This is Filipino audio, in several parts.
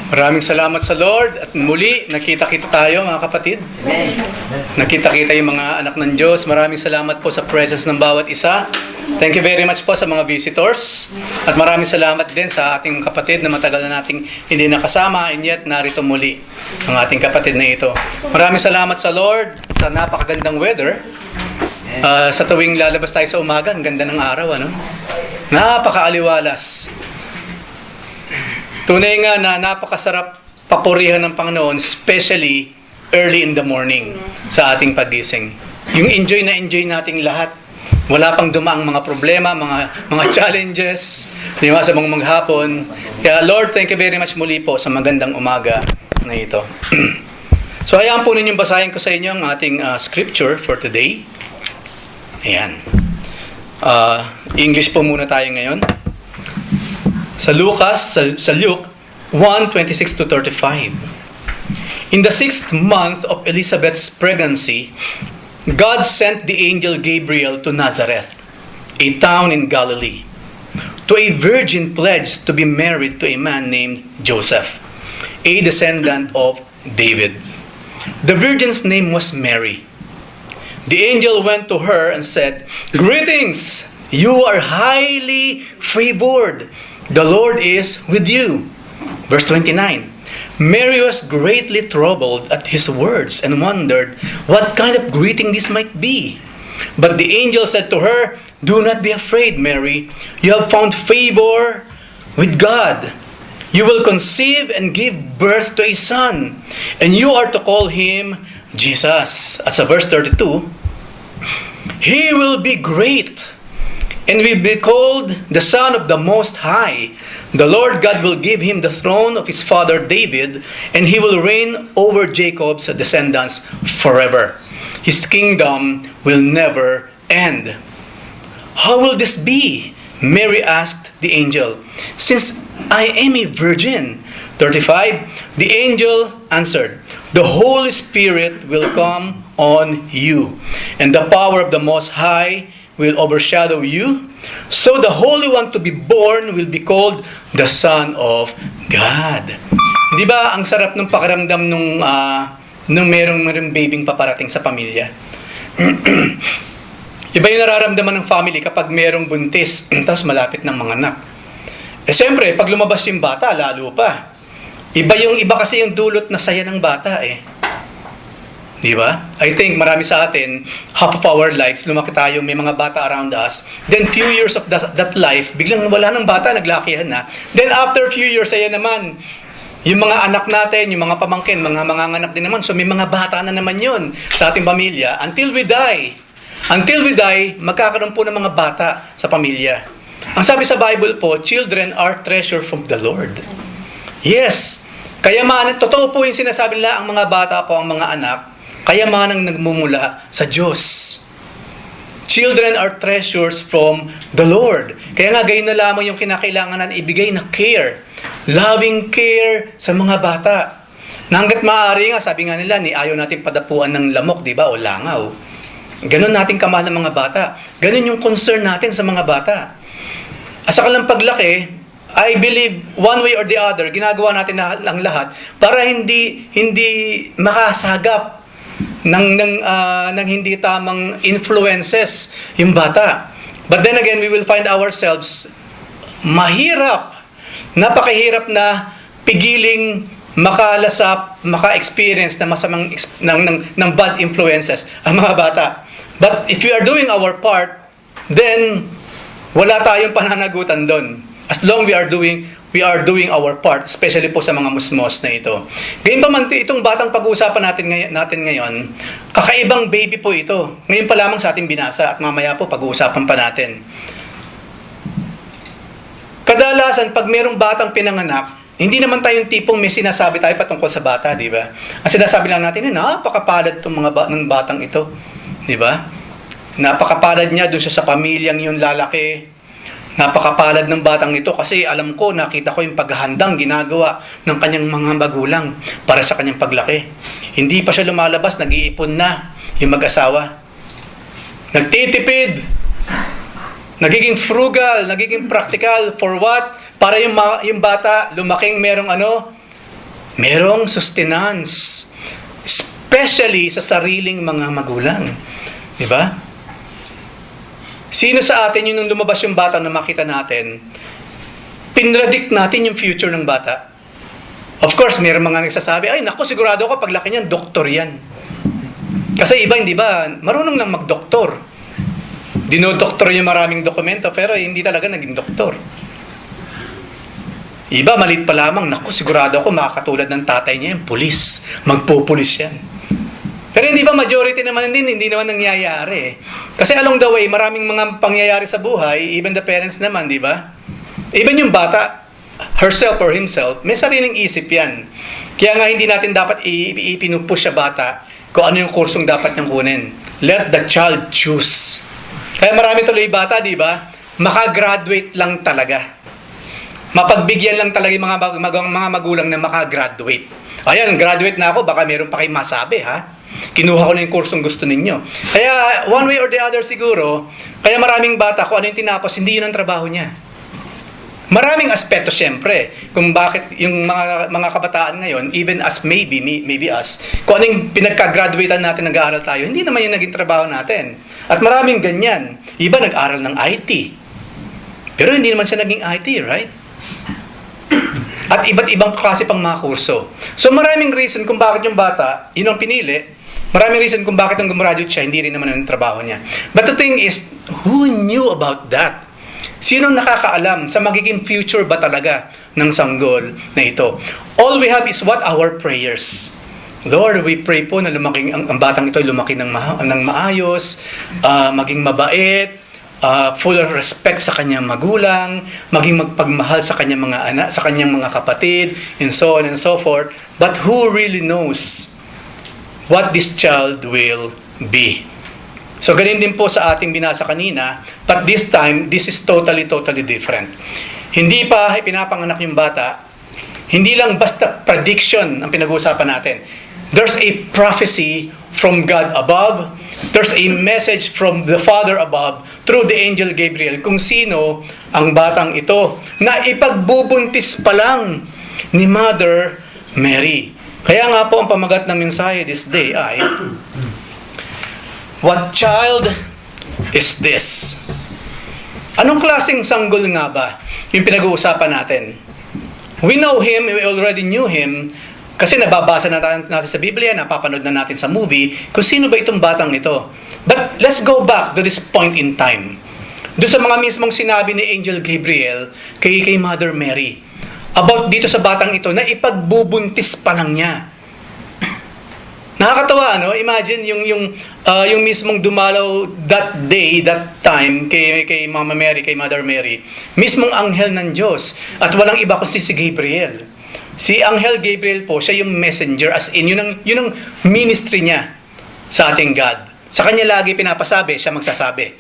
Maraming salamat sa Lord at muli nakita-kita tayo mga kapatid. Nakita-kita yung mga anak ng Diyos. Maraming salamat po sa presence ng bawat isa. Thank you very much po sa mga visitors. At maraming salamat din sa ating kapatid na matagal na nating hindi nakasama and yet narito muli ang ating kapatid na ito. Maraming salamat sa Lord sa napakagandang weather. Sa tuwing lalabas tayo sa umaga, ang ganda ng araw, ano? Napakaaliwalas. Tunay nga na napakasarap papurihan ng Panginoon, especially early in the morning sa ating pagising. Yung enjoy nating lahat. Wala pang dumaang mga problema, mga challenges, di ba, sa mga maghapon. Kaya Lord, thank you very much muli po sa magandang umaga na ito. So hayaan po ninyong basahin ko sa inyo ang ating scripture for today. Ayan. English po muna tayo ngayon. Sa Luke 1:26-35. In the 6th month of Elizabeth's pregnancy, God sent the angel Gabriel to Nazareth, a town in Galilee, to a virgin pledged to be married to a man named Joseph, a descendant of David. The virgin's name was Mary. The angel went to her and said, "Greetings, you are highly favored. The Lord is with you." Verse 29. Mary was greatly troubled at his words and wondered what kind of greeting this might be. But the angel said to her, "Do not be afraid, Mary. You have found favor with God. You will conceive and give birth to a son, and you are to call him Jesus." At sa verse 32, "He will be great and will be called the Son of the Most High. The Lord God will give him the throne of his father David, and he will reign over Jacob's descendants forever. His kingdom will never end." "How will this be?" Mary asked the angel, "since I am a virgin." 35. The angel answered, "The Holy Spirit will come on you, and the power of the Most High will overshadow you. So the Holy One to be born will be called the Son of God." Di ba ang sarap ng pakiramdam nung merong babying paparating sa pamilya? Iba yung nararamdaman ng family kapag merong buntis, tapos malapit ng mga anak. Siyempre, pag lumabas yung bata, lalo pa. Iba kasi yung dulot na saya ng bata eh. Di ba? I think marami sa atin, half of our lives, lumaki tayo, may mga bata around us. Then few years of that life, biglang wala ng bata, naglakihan na. Then after few years, ayan naman, yung mga anak natin, yung mga pamangkin, mga manganganak din naman. So may mga bata na naman yun sa ating pamilya until we die. Until we die, magkakaroon po ng mga bata sa pamilya. Ang sabi sa Bible po, children are treasure from the Lord. Yes. Totoo po yung sinasabi nila, ang mga bata po, ang mga anak, kayamanang nagmumula sa Diyos. Children are treasures from the Lord. Kaya nga, gayon na lamang yung kinakailangan na ibigay na care. Loving care sa mga bata. Na hanggat maaari nga, sabi nga nila, ayaw natin padapuan ng lamok, di ba? O langaw. Ganon natin kamahal ng mga bata. Ganon yung concern natin sa mga bata. Asa ka lang paglaki, I believe one way or the other, ginagawa natin ang lahat para hindi makasagap ng hindi tamang influences yung bata. But then again, we will find ourselves napakahirap na pigiling makalasap, maka-experience na masamang ng bad influences ang mga bata. But if we are doing our part, then wala tayong pananagutan doon. As long we are doing our part, especially po sa mga musmos na ito. Gayunpaman, itong batang pag-uusapan natin ngayon, kakaibang baby po ito. Ngayon pa lamang sa ating binasa at mamaya po pag-uusapan pa natin. Kadalasan, pag merong batang pinanganak, hindi naman tayong tipong may sinasabi tayo patungkol sa bata, di ba? Ang sinasabi lang natin, napakapalad itong ng batang ito. Di ba? Napakapalad niya doon sa pamilyang yung lalaki. Napakapalad ng batang ito kasi alam ko, nakita ko yung paghahandang ginagawa ng kanyang mga magulang para sa kanyang paglaki. Hindi pa siya lumalabas, nag-iipon na yung mag-asawa. Nagtitipid. Nagiging frugal, nagiging practical. For what? Para yung bata lumaking merong merong sustenance. Especially sa sariling mga magulang. Diba? Sino sa atin yung nung lumabas yung bata na makita natin, pinredict natin yung future ng bata? Of course, mayroong mga nagsasabi, ay naku, sigurado ako paglaki niyan, doktor yan. Kasi iba, hindi ba, marunong lang mag-doktor. Dinodoktor niya maraming dokumento, pero hindi talaga naging doktor. Iba, malit pa lamang, naku, sigurado ako makakatulad ng tatay niya yung pulis. Magpupulis yan. Pero hindi ba majority naman din, hindi naman nangyayari. Kasi along the way, maraming mga pangyayari sa buhay, even the parents naman, di ba? Even yung bata, herself or himself, may sariling isip yan. Kaya nga hindi natin dapat ipinupush sa bata kung ano yung kursong dapat niyang kunin. Let the child choose. Kaya marami tuloy bata, di ba? Makagraduate lang talaga. Mapagbigyan lang talaga yung mga magulang na makagraduate. Ayan, graduate na ako, baka meron pa kayong masabi, ha? Kinuha ko na yung kursong gusto ninyo. Kaya, one way or the other siguro, kaya maraming bata, kung ano yung tinapos, hindi yun ang trabaho niya. Maraming aspeto, syempre, kung bakit yung mga kabataan ngayon, even as maybe us, kung ano yung pinagka-graduatean natin, nag-aaral tayo, hindi naman yung naging trabaho natin. At maraming ganyan. Iba nag-aral ng IT. Pero hindi naman siya naging IT, right? At iba't ibang klase pang mga kurso. So maraming reason kung bakit yung bata, yun ang pinili. Maraming reason kung bakit nung gumraduate siya, hindi rin naman ang trabaho niya. But the thing is, who knew about that? Sinong nakakaalam sa magiging future ba talaga ng sanggol na ito? All we have is what? Our prayers. Lord, we pray po na lumaking, ang batang ito lumaki ng maayos, maging mabait, full of respect sa kanyang magulang, maging magpagmahal sa kanyang mga anak, sa kanyang mga kapatid, and so on and so forth. But who really knows what this child will be? So, ganun din po sa ating binasa kanina, but this time, this is totally different. Hindi pa pinapanganak yung bata, hindi lang basta prediction ang pinag-uusapan natin. There's a prophecy from God above. There's a message from the Father above through the angel Gabriel kung sino ang batang ito na ipagbubuntis pa lang ni Mother Mary. Kaya nga po ang pamagat ng mensahe this day ay, what child is this? Anong klaseng sanggol nga ba yung pinag-uusapan natin? We know him, we already knew him, kasi nababasa natin sa Biblia, napapanood na natin sa movie, kung sino ba itong batang ito. But let's go back to this point in time. Doon sa mga mismong sinabi ni Angel Gabriel kay Mother Mary, about dito sa batang ito na ipagbubuntis pa lang niya. Nakakatawa, no? Imagine yung mismong dumalaw that day, that time kay Mama Mary, kay Mother Mary, mismong anghel ng Diyos at walang iba kundi si Gabriel. Si Anghel Gabriel po, siya yung messenger, as in yun ang ministry niya sa ating God. Sa kanya lagi pinapasabi, siya magsasabi.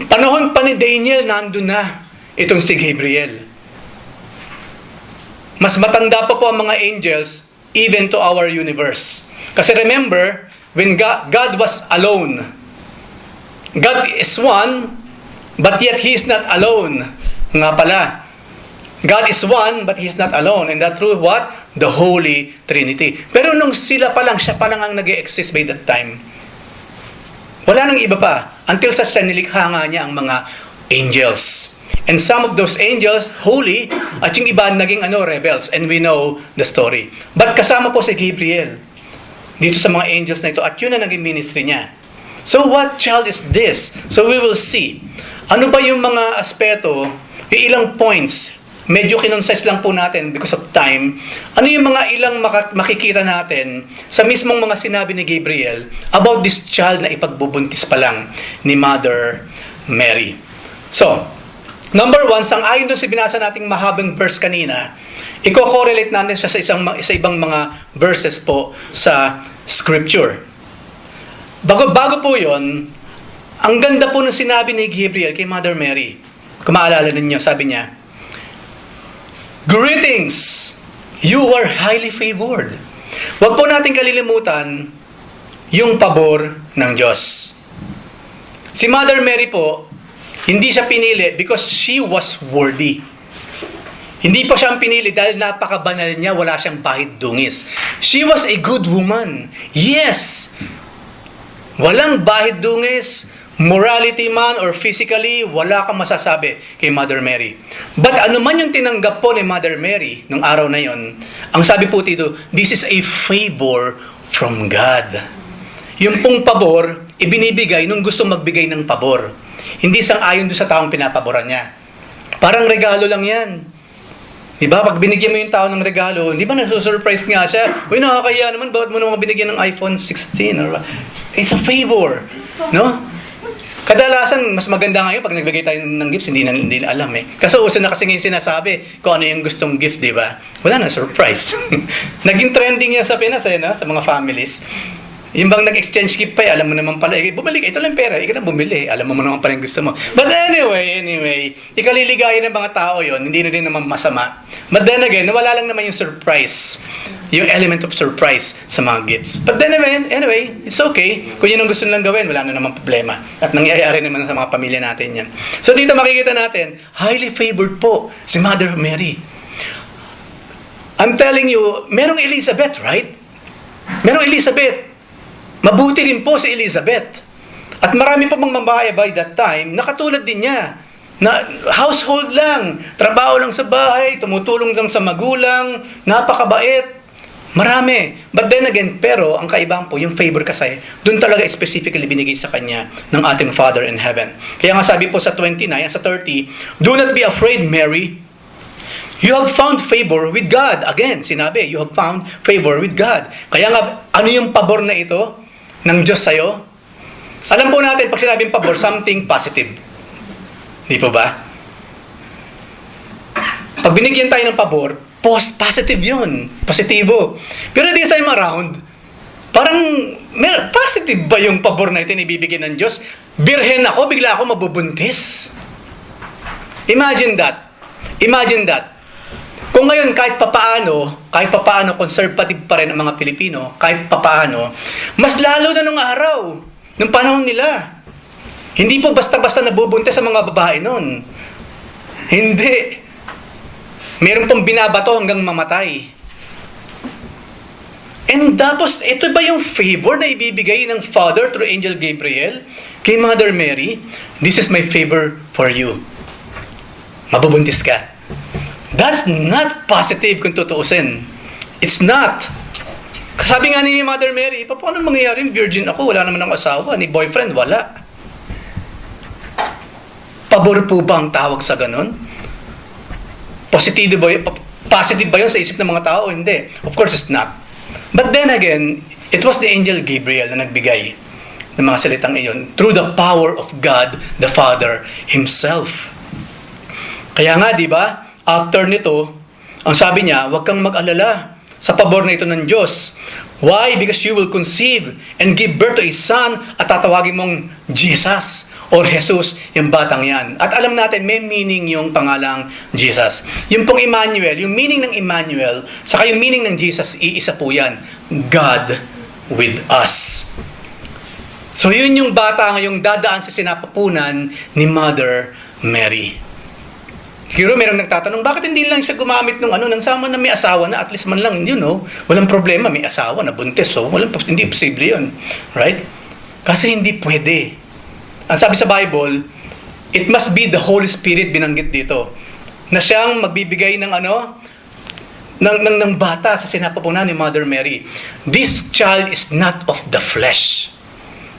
Panahon pa ni Daniel, nandun na itong si Gabriel. Mas matanda pa po ang mga angels even to our universe. Kasi remember, when God was alone, God is one, but yet He is not alone. Nga pala, God is one, but He is not alone. And that through what? The Holy Trinity. Pero nung sila pa lang, siya pa lang ang nag-exist by that time. Wala nang iba pa. Until sa siya nilikha nga niya ang mga angels. And some of those angels, holy, at yung iba naging rebels. And we know the story. But kasama po si Gabriel dito sa mga angels na ito. At yun na naging ministry niya. So what child is this? So we will see. Ano ba yung mga aspeto, yung ilang points, medyo kinonsize lang po natin because of time. Ano yung mga ilang makikita natin sa mismong mga sinabi ni Gabriel about this child na ipagbubuntis pa lang ni Mother Mary. So, number one, sang-ayon doon sa binasa nating mahabang verse kanina, i-correlate natin siya sa ibang mga verses po sa Scripture. Bago po yon, ang ganda po ng sinabi ni Gabriel kay Mother Mary. Kung maalala ninyo, sabi niya, "Greetings! You are highly favored." Huwag po natin kalilimutan yung pabor ng Diyos. Si Mother Mary po, hindi siya pinili because she was worthy. Hindi pa siyang pinili dahil napakabanal niya, wala siyang bahid dungis. She was a good woman. Yes! Walang bahid dungis, morality man or physically, wala kang masasabi kay Mother Mary. But ano man yung tinanggap po ni Mother Mary nung araw na yon, ang sabi po dito, this is a favor from God. Yung pong pabor, ibinibigay nung gusto magbigay ng pabor. Hindi sang-ayon doon sa taong pinapaboran niya. Parang regalo lang yan. Diba? Pag binigyan mo yung tao ng regalo, hindi ba nasusurprise nga siya? Uy, nakakaya naman, bakit mo naman binigyan ng iPhone 16? Or, it's a favor. No? Kadalasan, mas maganda ngayon pag nagbigay tayo ng gifts, hindi na alam eh. Kasi uso na kasi ngayon sinasabi kung ano yung gustong gift, di ba? Wala na, surprise. Naging trending yan sa Pinas eh, no? Sa mga families. Yung bang nag-exchange gift pa alam mo naman pala, bumalik, ito lang pera, ikaw na bumili, alam mo naman pala yung gusto mo. But anyway, ikaliligayan ng mga tao yon, hindi na din naman masama. But then again, nawala lang naman yung surprise, yung element of surprise sa mga gifts. But then anyway, it's okay. Kung yun ang gusto nilang gawin, wala na naman problema. At nangyayari naman sa mga pamilya natin yan. So dito makikita natin, highly favored po si Mother Mary. I'm telling you, merong Elizabeth, right? Merong Elizabeth. Mabuti rin po si Elizabeth. At marami pa mga babae by that time na katulad din niya. Na household lang, trabaho lang sa bahay, tumutulong lang sa magulang, napakabait. Marami. But then again, pero ang kaibahan po, yung favor kasi, doon talaga specifically binigay sa kanya ng ating Father in Heaven. Kaya nga sabi po sa 29, sa 30, do not be afraid, Mary. You have found favor with God. Again, sinabi, you have found favor with God. Kaya nga, ano yung pabor na ito ng Diyos sa'yo? Alam po natin, pag sinabing pabor, something positive. Di po ba? Pag binigyan tayo ng pabor, positive yun. Positibo. Pero this time around, parang positive ba yung pabor na ito ibibigay ng Diyos? Birhen ako, bigla ako mabubuntis. Imagine that. Imagine that. Kung ngayon kahit papaano conservative pa rin ang mga Pilipino, kahit papaano, mas lalo na nung araw, nung panahon nila. Hindi po basta-basta nabubuntis sa mga babae noon. Hindi. Meron pong binabato hanggang mamatay. And tapos, ito ba yung favor na ibibigay ng Father through Angel Gabriel kay Mother Mary? This is my favor for you. Mabubuntis ka. That's not positive kung tutuusin. It's not. Sabi nga ni Mother Mary, paano mangyayari? Virgin ako, wala naman akong asawa. Ni boyfriend, wala. Pabor po ba ang tawag sa ganun? Positive ba yun sa isip ng mga tao? Hindi. Of course, it's not. But then again, it was the Angel Gabriel na nagbigay ng mga salitang iyon through the power of God, the Father Himself. Kaya nga, di ba? After nito, ang sabi niya, huwag kang mag-alala sa pabor na ito ng Diyos. Why? Because you will conceive and give birth to a son at tatawagin mong Jesus or Jesus, yung batang yan. At alam natin, may meaning yung pangalang Jesus. Yung pong Emmanuel, yung meaning ng Emmanuel, saka yung meaning ng Jesus, iisa po yan. God with us. So yun yung bata ngayong dadaan sa sinapupunan ni Mother Mary. Siguro merong nagtatanong, bakit hindi lang siya gumamit ng sama na may asawa na, at least man lang, walang problema, may asawa na buntis, so hindi posible yun. Right? Kasi hindi pwede. Ang sabi sa Bible, it must be the Holy Spirit binanggit dito, na siyang magbibigay ng bata sa sinapupunan ni Mother Mary. This child is not of the flesh.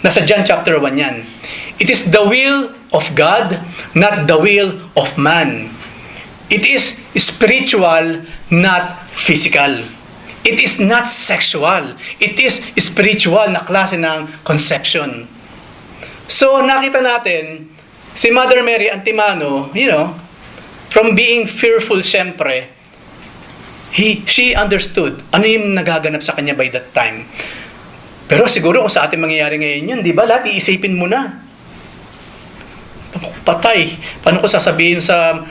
Nasa John chapter 1 yan. It is the will of God, not the will of man. It is spiritual, not physical. It is not sexual. It is spiritual na klase ng conception. So, nakita natin, si Mother Mary Antimano, from being fearful syempre, she understood ano yung nagaganap sa kanya by that time. Pero siguro kung sa ating mangyayari ngayon yun, di ba? Lahat iisipin mo na. Patay. Paano ko sasabihin sa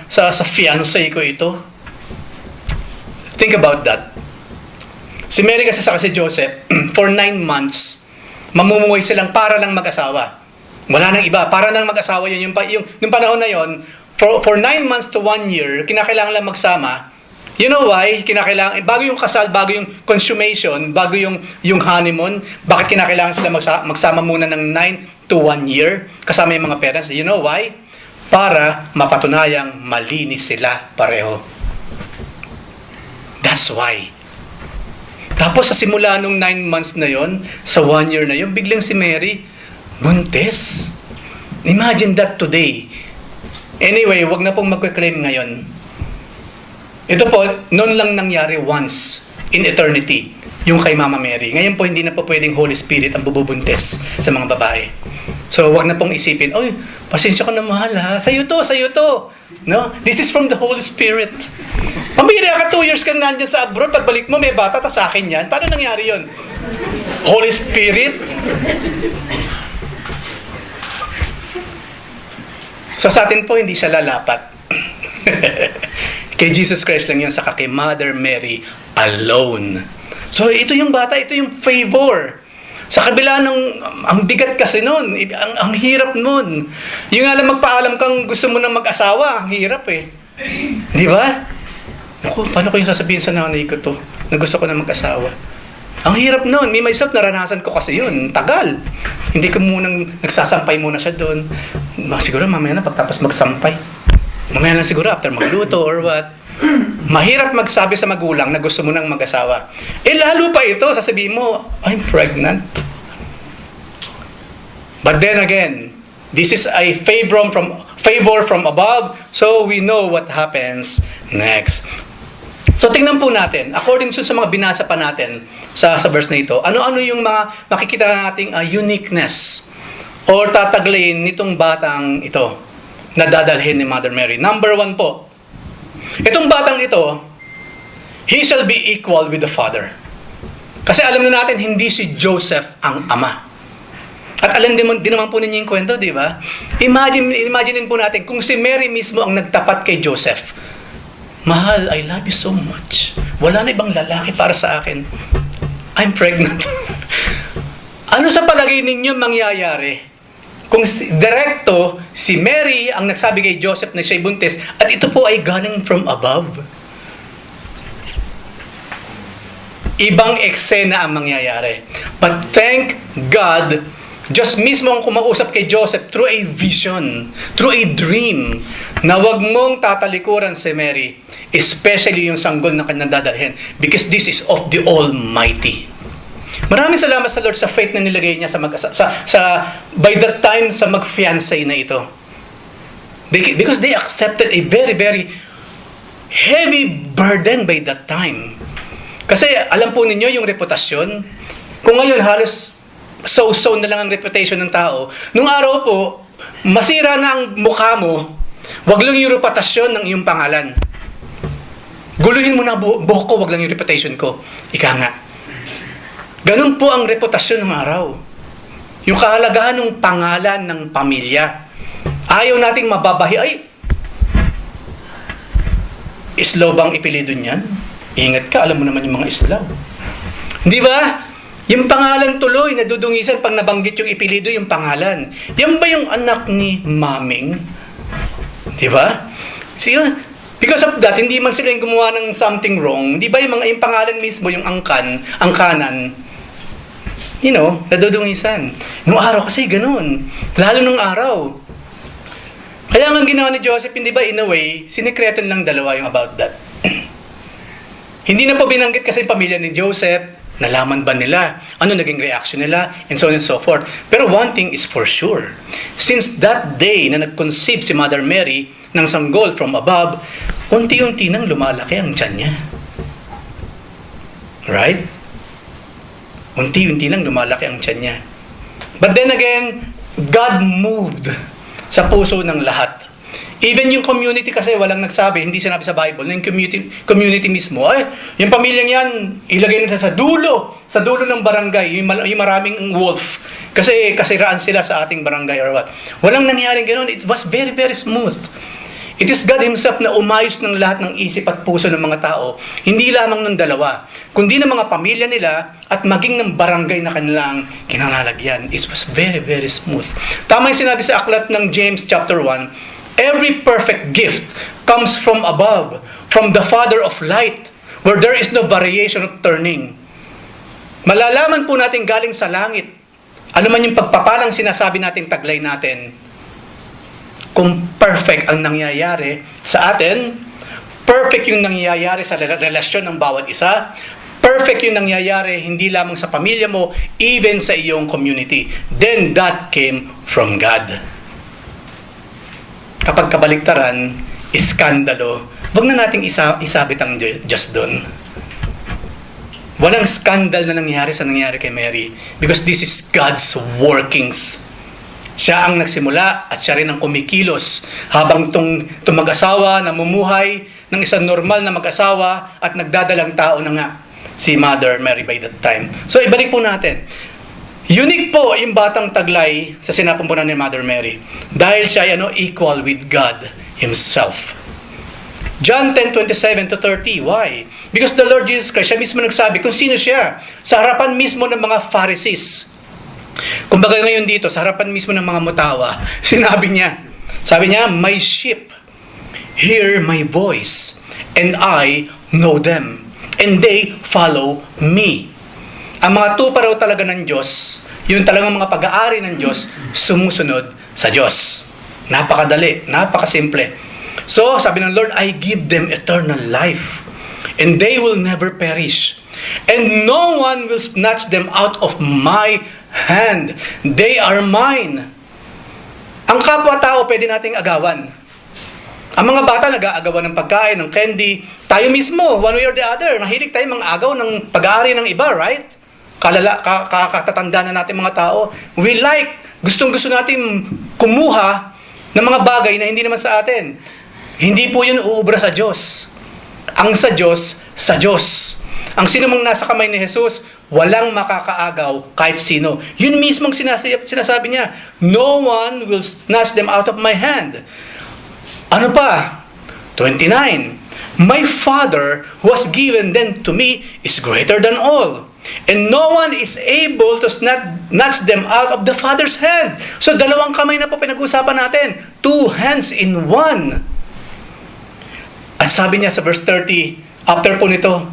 fiancé ko ito? Think about that. Si Mary kasi si Joseph, for 9 months, mamumuhay silang para lang mag-asawa. Wala nang iba. Para lang mag-asawa yun. Yung panahon na yun, for 9 months to 1 year, kinakailangan lang magsama. You know why? Kinakailangan, bago yung kasal, bago yung consummation, bago yung honeymoon, bakit kinakailangan sila magsama muna ng 9 to 1 year, kasama yung mga parents? You know why? Para mapatunayang malinis sila pareho. That's why. Tapos sa simula nung 9 months na yon, sa 1 year na yon, biglang si Mary, buntis. Imagine that today. Anyway, wag na pong magka-claim ngayon. Ito po, noon lang nangyari once in eternity, yung kay Mama Mary. Ngayon po, hindi na po pwedeng Holy Spirit ang bububuntis sa mga babae. So, wag na pong isipin, oy, pasensya ko na mahal ha, sa'yo to. No? This is from the Holy Spirit. Pambira ka, 2 years kang nandyan sa abroad, pagbalik mo, may bata, tas sa akin yan. Paano nangyari yon? Holy Spirit? So sa atin po, hindi siya lalapat. Kay Jesus Christ lang yun, saka kay Mother Mary alone. So ito yung bata, ito yung favor. Sa kabila ng, ang bigat kasi nun, ang hirap nun. Yung alam, magpaalam kang gusto mo nang mag-asawa, ang hirap eh. Di ba? Naku, paano ko yung sasabihin sa nanay ko to, na gusto ko na mag-asawa? Ang hirap nun. Me myself, naranasan ko kasi yun. Tagal. Hindi ko munang nagsasampay muna siya doon. Siguro mamaya na pagtapos magsampay. Mamaya na siguro after magluto or what. Mahirap magsabi sa magulang na gusto mo nang mag-asawa. Eh lalo pa ito, sasabihin mo, I'm pregnant. But then again, this is a favor from above, so we know what happens next. So tingnan po natin, according sa mga binasa pa natin sa verse na ito, ano-ano yung mga makikita nating uniqueness or tataglayin nitong batang ito na dadalhin ni Mother Mary. Number 1 po, itong batang ito, he shall be equal with the Father. Kasi alam na natin, hindi si Joseph ang ama. At alam din naman po ninyo yung kwento, di ba? Imaginein po natin, kung si Mary mismo ang nagtapat kay Joseph, mahal, I love you so much. Wala na ibang lalaki para sa akin. I'm pregnant. Ano sa palagay ninyo mangyayari? Kung direkto, si Mary ang nagsabi kay Joseph na siya'y buntis, at ito po ay galing from above. Ibang eksena ang mangyayari. But thank God, Diyos mismo ang kumausap kay Joseph through a vision, through a dream, na wag mong tatalikuran si Mary, especially yung sanggol na kanyang dadalhin, because this is of the Almighty. Maraming salamat sa Lord sa faith na nilagay niya by that time sa mag-fiancé na ito. Because they accepted a very, very heavy burden by that time. Kasi alam po ninyo yung reputasyon. Kung ngayon halos so-so na lang ang reputation ng tao, nung araw po, masira na ang mukha mo, wag lang yung reputasyon ng iyong pangalan. Guluhin mo na buhok ko, wag lang yung reputation ko. Ika nga. Ganun po ang reputasyon ng araw. Yung kahalagahan ng pangalan ng pamilya. Ayaw nating mababahi, ay, Islaw bang ipilido niyan? Ingat ka, alam mo naman yung mga Islaw. Di ba? Yung pangalan tuloy, nadudungisan pag nabanggit yung ipilido, yung pangalan. Yan ba yung anak ni Maming? Di ba? Because of that, hindi man sila yung gumawa ng something wrong. Di ba yung pangalan mismo, yung angkanan, nadudungisan. Nung araw kasi, ganun. Lalo nung araw. Kaya nga ginawa ni Joseph, hindi ba, in a way, sinikreton lang dalawa yung about that. Hindi na po binanggit kasi pamilya ni Joseph. Nalaman ba nila? Ano naging reaction nila? And so on and so forth. Pero one thing is for sure. Since that day na nag-conceive si Mother Mary ng sanggol from above, unti-unti nang lumalaki ang tiyan niya. Right? Unti-unti nang lumalaki ang tiyan niya. But then again, God moved sa puso ng lahat. Even yung community kasi walang nagsabi, hindi sinabi sa Bible, yung community mismo, yung pamilyang yan, ilagay nila sa dulo ng barangay, yung maraming wolf, kasi kasiraan sila sa ating barangay or what. Walang nangyaring ganoon. It was very, very smooth. It is God Himself na umayos ng lahat ng isip at puso ng mga tao, hindi lamang ng dalawa, kundi ng mga pamilya nila at maging ng barangay na kanilang kinangalagyan. It was very, very smooth. Tama yung sinabi sa aklat ng James chapter 1, Every perfect gift comes from above, from the Father of light, where there is no variation of turning. Malalaman po natin galing sa langit, ano man yung pagpapalang sinasabi nating taglay natin, kung perfect ang nangyayari sa atin, perfect yung nangyayari sa relasyon ng bawat isa, perfect yung nangyayari hindi lamang sa pamilya mo, even sa iyong community, then that came from God. Kapag kabaliktaran, iskandalo, wag na nating isabit ang Diyos doon. Walang skandal na nangyari sa nangyari kay Mary, because this is God's workings. Siya ang nagsimula at siya rin ang kumikilos habang itong mag-asawa namumuhay ng isang normal na mag-asawa at nagdadalang tao na nga si Mother Mary by that time. So ibalik po natin. Unique po yung batang taglay sa sinapampunan ni Mother Mary dahil siya ay equal with God Himself. John 10:27-30. Why? Because the Lord Jesus Christ, siya mismo nagsabi kung sino siya sa harapan mismo ng mga Pharisees. Kumbaga ngayon dito, sa harapan mismo ng mga mutawa, sabi niya, my sheep hear my voice, and I know them, and they follow me. Ang mga tupa raw talaga ng Diyos, yun talagang mga pag-aari ng Diyos, sumusunod sa Diyos. Napakadali, napakasimple. So, sabi ng Lord, I give them eternal life, and they will never perish. And no one will snatch them out of my hand. They are mine. Ang kapwa-tao pwede nating agawan. Ang mga bata nag-aagawan ng pagkain, ng candy. Tayo mismo, one way or the other, mahilig tayo mga agaw ng pag-aari ng iba, right? Katatanda na natin mga tao. We gustong-gusto natin kumuha ng mga bagay na hindi naman sa atin. Hindi po yun uubra sa Diyos. Ang sa Diyos, sa Diyos. Ang sino mang nasa kamay ni Jesus, walang makakaagaw kahit sino. Yun mismong sinasabi niya, no one will snatch them out of my hand. Ano pa? 29. My Father who has given them to me is greater than all. And no one is able to snatch them out of the Father's hand. So dalawang kamay na po pinag-usapan natin. 2 hands in one. At sabi niya sa verse 30, after po nito,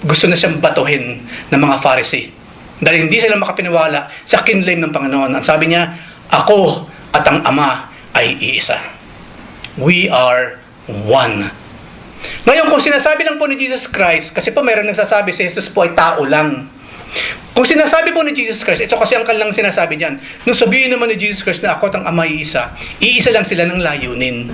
gusto na siyang batuhin ng mga Pharisee. Dahil hindi sila makapiniwala sa kinlaim ng Panginoon. At sabi niya, ako at ang Ama ay iisa. We are one. Ngayon, kung sinasabi lang po ni Jesus Christ, kasi po meron nagsasabi si Jesus po ay tao lang. Kung sinasabi po ni Jesus Christ, ito kasi ang kanilang sinasabi diyan. Nung sabihin naman ni Jesus Christ na ako at ang Ama ay iisa lang sila ng layunin.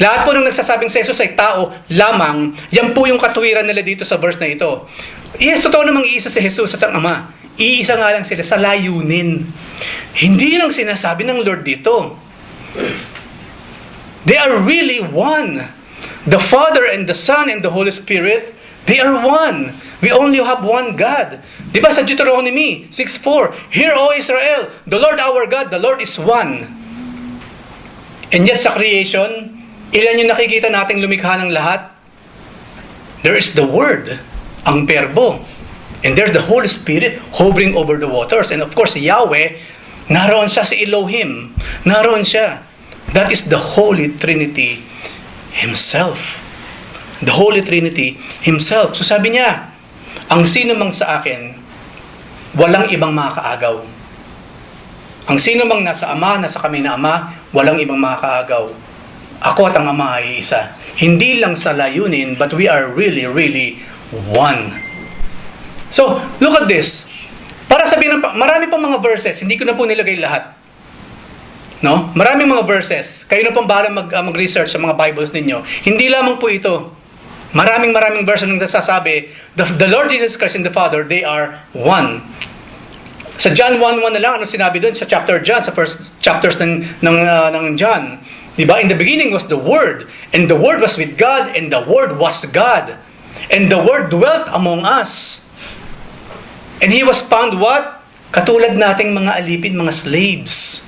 Lahat po nung nagsasabing si Jesus ay tao lamang, yan po yung katuwiran nila dito sa verse na ito. Yes, totoo namang iisa si Jesus at ang Ama. Iisa nga lang sila sa layunin. Hindi lang sinasabi ng Lord dito. They are really one. The Father and the Son and the Holy Spirit, they are one. We only have one God. Diba sa Deuteronomy 6:4, Hear, O Israel, the Lord our God, the Lord is one. And yet sa creation, ilan yung nakikita nating lumikha ng lahat? There is the Word, ang Verbo. And there's the Holy Spirit hovering over the waters. And of course, Yahweh, naroon siya si Elohim. Naroon siya. That is the Holy Trinity Himself. The Holy Trinity Himself. So sabi niya, ang sino mang sa akin, walang ibang makakaagaw. Ang sino mang nasa Ama, nasa kami na Ama, walang ibang makakaagaw. Ako at ang Ama ay isa. Hindi lang sa layunin, but we are really, really one. So, look at this. Para sabihin, marami pang mga verses, hindi ko na po nilagay lahat. No? Maraming mga verses. Kayo na pong bahala mag-research sa mga Bibles ninyo. Hindi lamang po ito. Maraming verses nang nasasabi, the Lord Jesus Christ and the Father, they are one. Sa John 1:1 na lang, ano sinabi doon sa chapter John, sa first chapters ng John. Diba? In the beginning was the Word, and the Word was with God, and the Word was God. And the Word dwelt among us. And He was found what? Katulad nating mga alipin, mga slaves.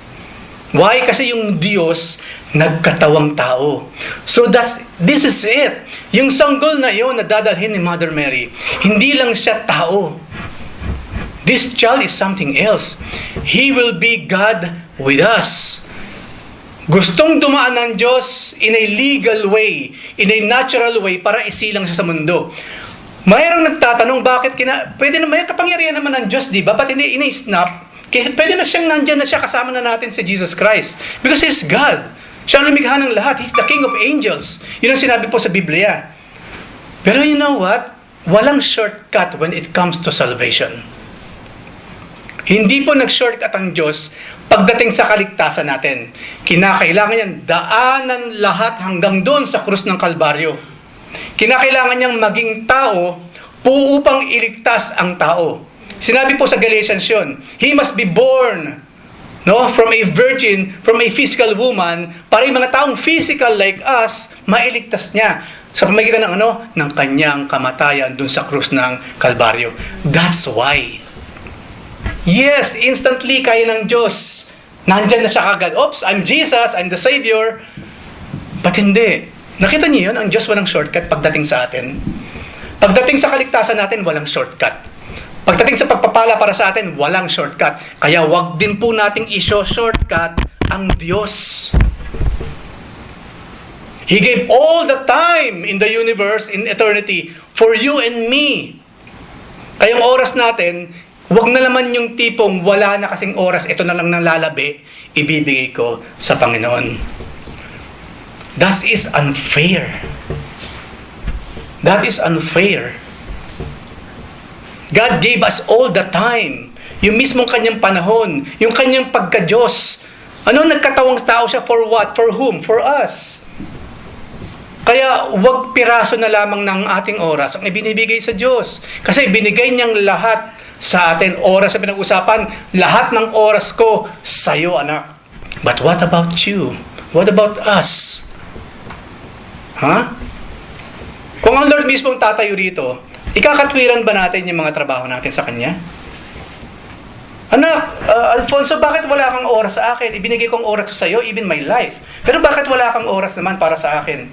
Why? Kasi yung Diyos nagkatawang tao. So this is it. Yung sanggol na yun na dadalhin ni Mother Mary, hindi lang siya tao. This child is something else. He will be God with us. Gustong dumaan ng Diyos in a legal way, in a natural way, para isilang siya sa mundo. Mayroong nagtatanong, bakit pwede na, may kapangyarihan naman ng Diyos, di ba? Ba't hindi in-snap? Kasi pwede na siyang nandyan na siya, kasama na natin si Jesus Christ. Because He's God. Siya ang lumikha ng lahat. He's the King of Angels. Yun ang sinabi po sa Biblia. Pero you know what? Walang shortcut when it comes to salvation. Hindi po nag-shortcut ang Diyos pagdating sa kaligtasan natin. Kinakailangan niyang daanan lahat hanggang doon sa krus ng Kalbaryo. Kinakailangan niyang maging tao upang iligtas ang tao. Sinabi po sa Galatians yun, He must be born from a virgin, from a physical woman, para yung mga taong physical like us, mailigtas niya sa pamagitan ng ng kanyang kamatayan dun sa krus ng Kalbaryo. That's why. Yes, instantly kaya ng Diyos. Nandyan na siya kagad. Oops, I'm Jesus, I'm the Savior. But hindi. Nakita niyo yun? Ang Diyos walang shortcut pagdating sa atin. Pagdating sa kaligtasan natin, walang shortcut. Pagdating sa pagpapala para sa atin, walang shortcut. Kaya wag din po nating shortcut ang Diyos. He gave all the time in the universe, in eternity, for you and me. Kaya ang oras natin, wag na naman yung tipong wala na kasing oras, ito na lang ng lalabi, ibibigay ko sa Panginoon. That is unfair. That is unfair. God gave us all the time. Yung mismong kanyang panahon, yung kanyang pagka-Diyos. Nagkatawang tao siya for what? For whom? For us. Kaya wag piraso na lamang ng ating oras ang ibinibigay sa Diyos. Kasi binigay niyang lahat sa atin. Oras na pinag-usapan, lahat ng oras ko sa iyo, anak. But what about you? What about us? Kung ang Lord mismo ang tatayo rito, ikakatwiran ba natin yung mga trabaho natin sa Kanya? Anak, Alfonso, bakit wala kang oras sa akin? Ibinigay kong oras sa iyo, even my life. Pero bakit wala kang oras naman para sa akin?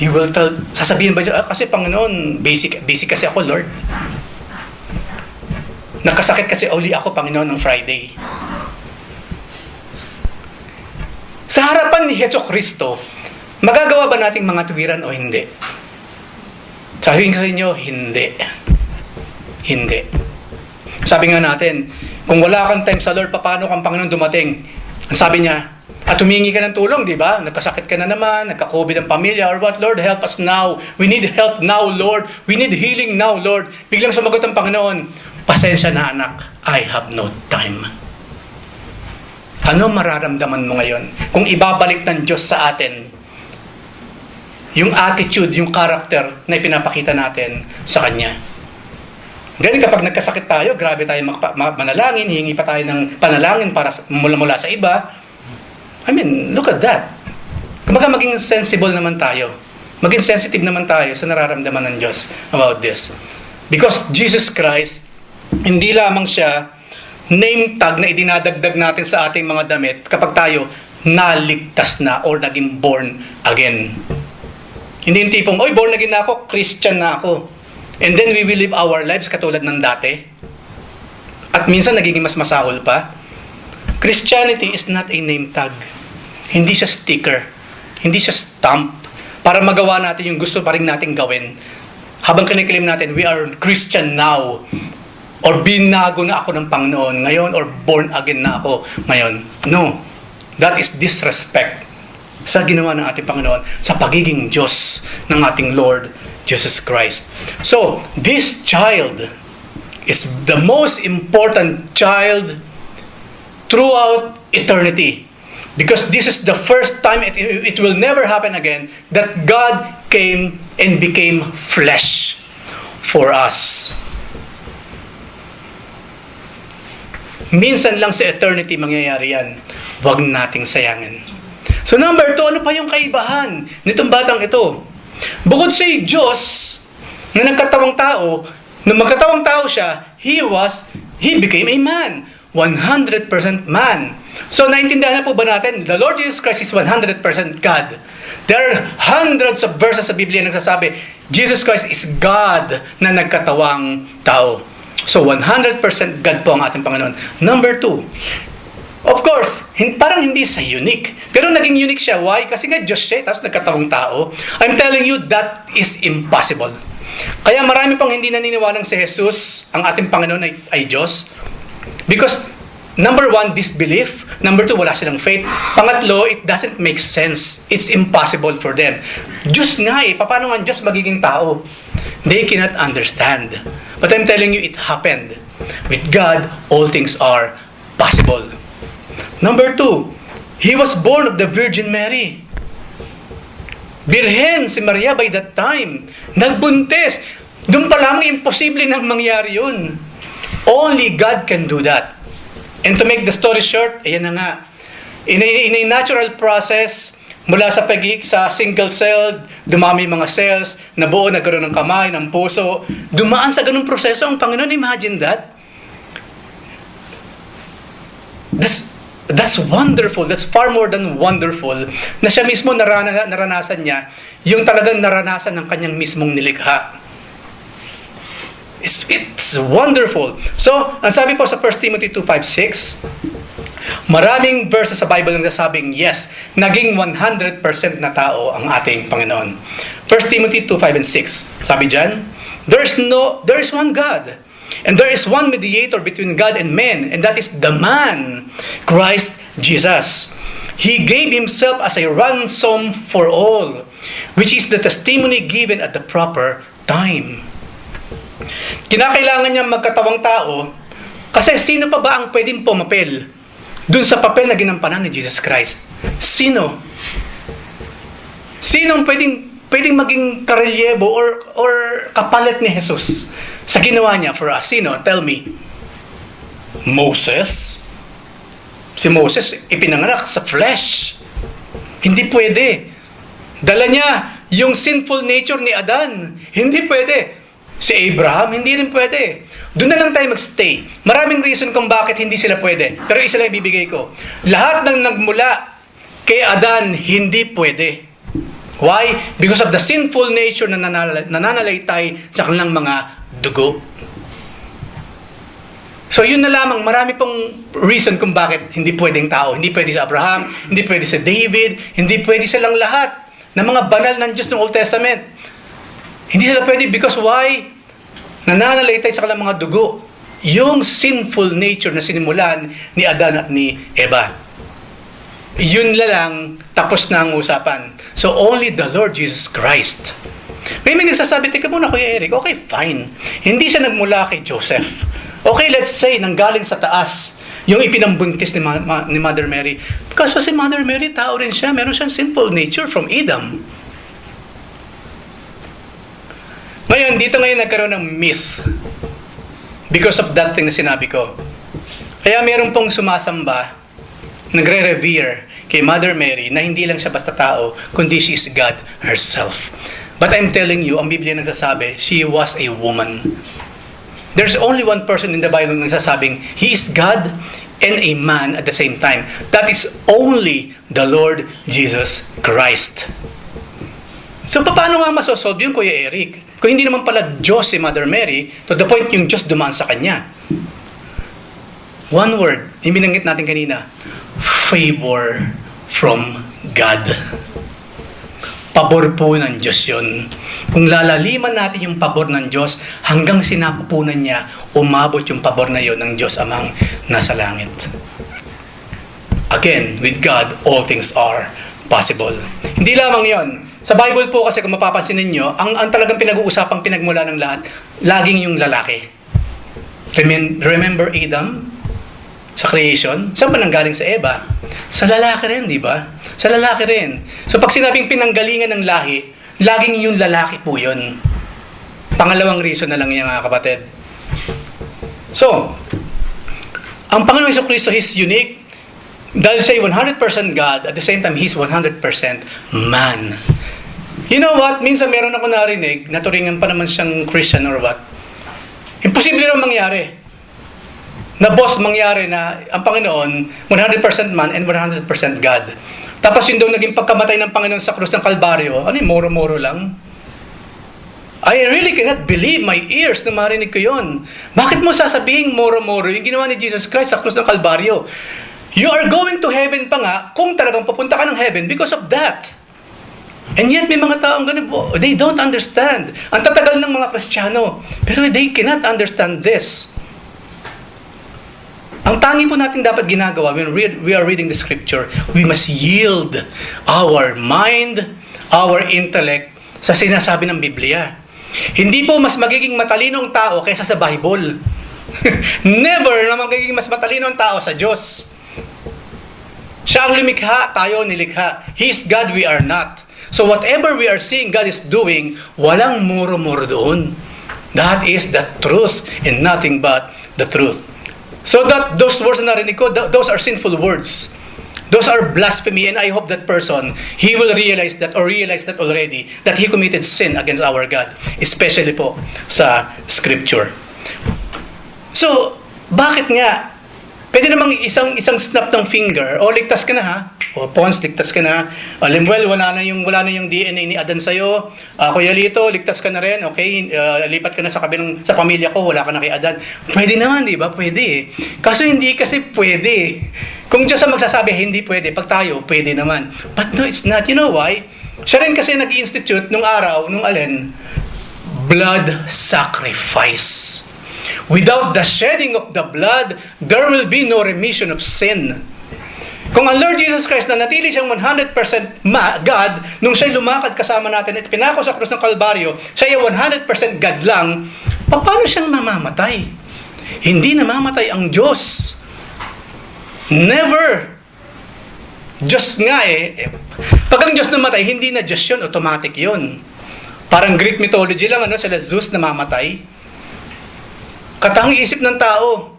You will tell, sasabihin ba siya, kasi Panginoon, busy kasi ako, Lord. Nagkasakit kasi uli ako, Panginoon, ng Friday. Sa harapan ni Hesus Kristo, magagawa ba nating mga tuwiran o hindi? Sabihin ko sa inyo, hindi. Hindi. Sabi nga natin, kung wala kang time sa Lord, paano kang Panginoon dumating? Ang sabi niya, at humingi ka ng tulong, di ba? Nagkasakit ka na naman, nagka-COVID ang pamilya, or what? Lord, help us now. We need help now, Lord. We need healing now, Lord. Biglang sumagot ang Panginoon, pasensya na anak, I have no time. Ano mararamdaman mo ngayon? Kung ibabalik ng Diyos sa atin, yung attitude, yung character na ipinapakita natin sa Kanya. Ganun kapag nagkasakit tayo, grabe tayo manalangin, hihingi pa tayo ng panalangin para mula sa iba. I mean, look at that. Kumbaga maging sensible naman tayo. Maging sensitive naman tayo sa nararamdaman ng Diyos about this. Because Jesus Christ, hindi lamang siya name tag na idinadagdag natin sa ating mga damit kapag tayo naligtas na or naging born again. Hindi yung tipong, oy, born again na ako, Christian na ako. And then we will live our lives katulad ng dati. At minsan nagiging mas masahol pa. Christianity is not a name tag. Hindi siya sticker. Hindi siya stamp. Para magawa natin yung gusto pa rin natin gawin. Habang kiniklaim natin, we are Christian now. Or binago na ako ng Panginoon ngayon. Or born again na ako ngayon. No. That is disrespect sa ginawa ng ating Panginoon, sa pagiging Diyos ng ating Lord Jesus Christ. So, this child is the most important child throughout eternity. Because this is the first time, it will never happen again, that God came and became flesh for us. Minsan lang sa eternity mangyayari yan. Huwag nating sayangin. So number 2, ano pa yung kaibahan nitong batang ito? Bukod sa Diyos na nagkatawang tao, nung magkatawang tao siya, He became a man. 100% man. So naintindihan na po ba natin, the Lord Jesus Christ is 100% God. There are hundreds of verses sa Biblia na nagsasabi, Jesus Christ is God na nagkatawang tao. So 100% God po ang ating Panginoon. Number 2, Of course, parang hindi sa unique. Pero naging unique siya. Why? Kasi nga Diyos siya, tapos nagkataong tao. I'm telling you, that is impossible. Kaya marami pang hindi naniniwalang si Jesus, ang ating Panginoon ay Diyos. Because, number one, disbelief. Number two, wala silang faith. Pangatlo, it doesn't make sense. It's impossible for them. Diyos nga paano nga Diyos magiging tao? They cannot understand. But I'm telling you, it happened. With God, all things are possible. Number two, He was born of the Virgin Mary. Birhen si Maria by that time. Nagbuntis. Doon pa lamang imposible nang mangyari yun. Only God can do that. And to make the story short, ayan na nga. In a natural process, mula sa single cell, dumami mga cells, nabuo, nagkaroon ng kamay, ng puso. Dumaan sa ganung proseso ang Panginoon. Imagine that. That's wonderful. That's far more than wonderful na siya mismo naranasan niya yung talagang naranasan ng kanyang mismong nilikha. It's wonderful. So, ang sabi po sa 1 Timothy 2:5-6, maraming verses sa Bible na sabing, yes, naging 100% na tao ang ating Panginoon. 1 Timothy 2:5-6, sabi dyan, there is one God, and there is one mediator between God and men, and that is the man, Christ Jesus. He gave Himself as a ransom for all, which is the testimony given at the proper time. Kinakailangan niya magkatawang tao kasi sino pa ba ang pwedeng pumapel dun sa papel na ginampanan ni Jesus Christ? Sino? Sinong pwedeng maging karelyebo or kapalit ni Jesus sa ginawa niya for us? Sino? Tell me. Moses? Si Moses ipinanganak sa flesh. Hindi pwede. Dala niya yung sinful nature ni Adan. Hindi pwede. Si Abraham, hindi rin pwede. Doon na lang tayo magstay. Maraming reason kung bakit hindi sila pwede. Pero isa lang ibibigay ko. Lahat ng nagmula kay Adan, hindi pwede. Why? Because of the sinful nature na nananalaytay sa kanilang mga dugo. So yun na lamang, marami pong reason kung bakit hindi pwedeng tao. Hindi pwede si Abraham, hindi pwede si David, hindi pwede silang lahat ng mga banal ng Diyos ng Old Testament. Hindi sila pwede because why? Nananalaytay sa kanilang mga dugo. Yung sinful nature na sinimulan ni Adan at ni Eva. Yun lang, tapos na ang usapan. So only the Lord Jesus Christ. May nagsasabi, teka muna Kuya Eric, okay, fine. Hindi siya nagmula kay Joseph. Okay, let's say, nanggaling sa taas yung ipinambuntis ni Mother Mary. Because si Mother Mary, tao rin siya. Meron siyang sinful nature from Adam. Ngayon, dito ngayon nagkaroon ng myth because of that thing na sinabi ko. Kaya meron pong sumasamba, nagre-revere kay Mother Mary na hindi lang siya basta tao, kundi she is God herself. But I'm telling you, ang Biblia nagsasabi, she was a woman. There's only one person in the Bible na nagsasabing, He is God and a man at the same time. That is only the Lord Jesus Christ. So, paano nga masosolve yun, Kuya Eric? Kung hindi naman pala Diyos si Mother Mary, to the point yung Diyos dumaan sa Kanya. One word, yung binanggit natin kanina, favor from God. Pabor po ng Diyos yun. Kung lalaliman natin yung pabor ng Diyos, hanggang sinapupunan niya, umabot yung pabor na yun ng Diyos Amang nasa langit. Again, with God, all things are possible. Hindi lamang yon. Sa Bible po kasi kung mapapansin ninyo, ang talagang pinag-uusapang pinagmula ng lahat, laging yung lalaki. Remember Adam? Sa creation? Saan ba nanggaling sa Eva? Sa lalaki rin, di ba? Sa lalaki rin. So pag sinabing pinanggalingan ng lahi, laging yung lalaki po yun. Pangalawang reason na lang yan mga kapatid. So, ang Panginoon Jesucristo is unique dahil siya 100% God, at the same time, He's 100% man. You know what? Minsan meron ako narinig, naturingan pa naman siyang Christian or what. Imposible naman mangyari. Na boss mangyari na ang Panginoon 100% man and 100% God. Tapos yun daw naging pagkamatay ng Panginoon sa krus ng Kalbaryo, ano yung moro-moro lang? I really cannot believe my ears na marinig ko yun. Bakit mo sasabihin moro-moro yung ginawa ni Jesus Christ sa krus ng Kalbaryo? You are going to heaven pa nga kung talagang papunta ka ng heaven because of that. And yet, may mga taong ganun po, they don't understand. Ang tatagal ng mga Kristiyano, pero they cannot understand this. Ang tangi po natin dapat ginagawa when we are reading the scripture, we must yield our mind, our intellect sa sinasabi ng Biblia. Hindi po mas magiging matalinong tao kaysa sa Bible. Never na magiging mas matalinong tao sa Diyos. Siya ang lumikha, tayo nilikha. He is God, we are not. So whatever we are seeing God is doing, walang muro-muro doon. That is the truth and nothing but the truth. So that those words na narinig ko, those are sinful words. Those are blasphemy, and I hope that person, he will realize that or realize that already, that he committed sin against our God, especially po sa Scripture. So, bakit nga? Pwede namang isang snap ng finger, o ligtas ka na ha, o Pons, ligtas ka na. Lemuel, wala na yung DNA ni Adan sa'yo. Kuya Lito, ligtas ka na rin, okay? Lipat ka na sa pamilya ko, wala ka na kay Adan. Pwede naman, di ba? Pwede eh. Kaso hindi kasi pwede. Kung Diyos ang magsasabi, hindi pwede. Pag tayo, pwede naman. But no, it's not. You know why? Siya rin kasi nag-institute nung araw, nung alin, blood sacrifice. Without the shedding of the blood, there will be no remission of sin. Kung ang Lord Jesus Christ na natili siyang 100% God, nung siya'y lumakad kasama natin at pinako sa krus ng Kalbaryo, siya ay 100% God lang, paano siyang mamamatay? Hindi namamatay ang Diyos. Never. Diyos nga eh. Pag ang Diyos namatay, hindi na Diyos yun, automatic yun. Parang Greek mythology lang, sila Zeus namamatay. Katang isip ng tao.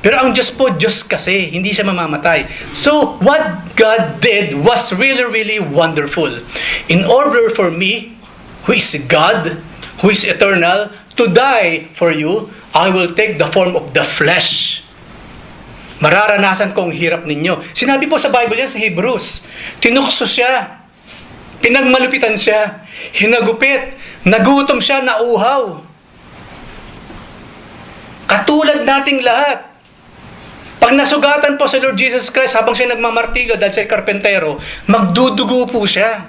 Pero ang Diyos po, Diyos kasi, hindi siya mamamatay. So, what God did was really, really wonderful. In order for me, who is God, who is eternal, to die for you, I will take the form of the flesh. Mararanasan ko ang hirap ninyo. Sinabi po sa Bible yan sa Hebrews, tinukso siya, pinagmalupitan siya, hinagupit, nagutom siya, nauhaw. Katulad nating lahat. Pag nasugatan po sa Lord Jesus Christ habang siya nagmamartilyo dahil siya karpentero, magdudugo po siya.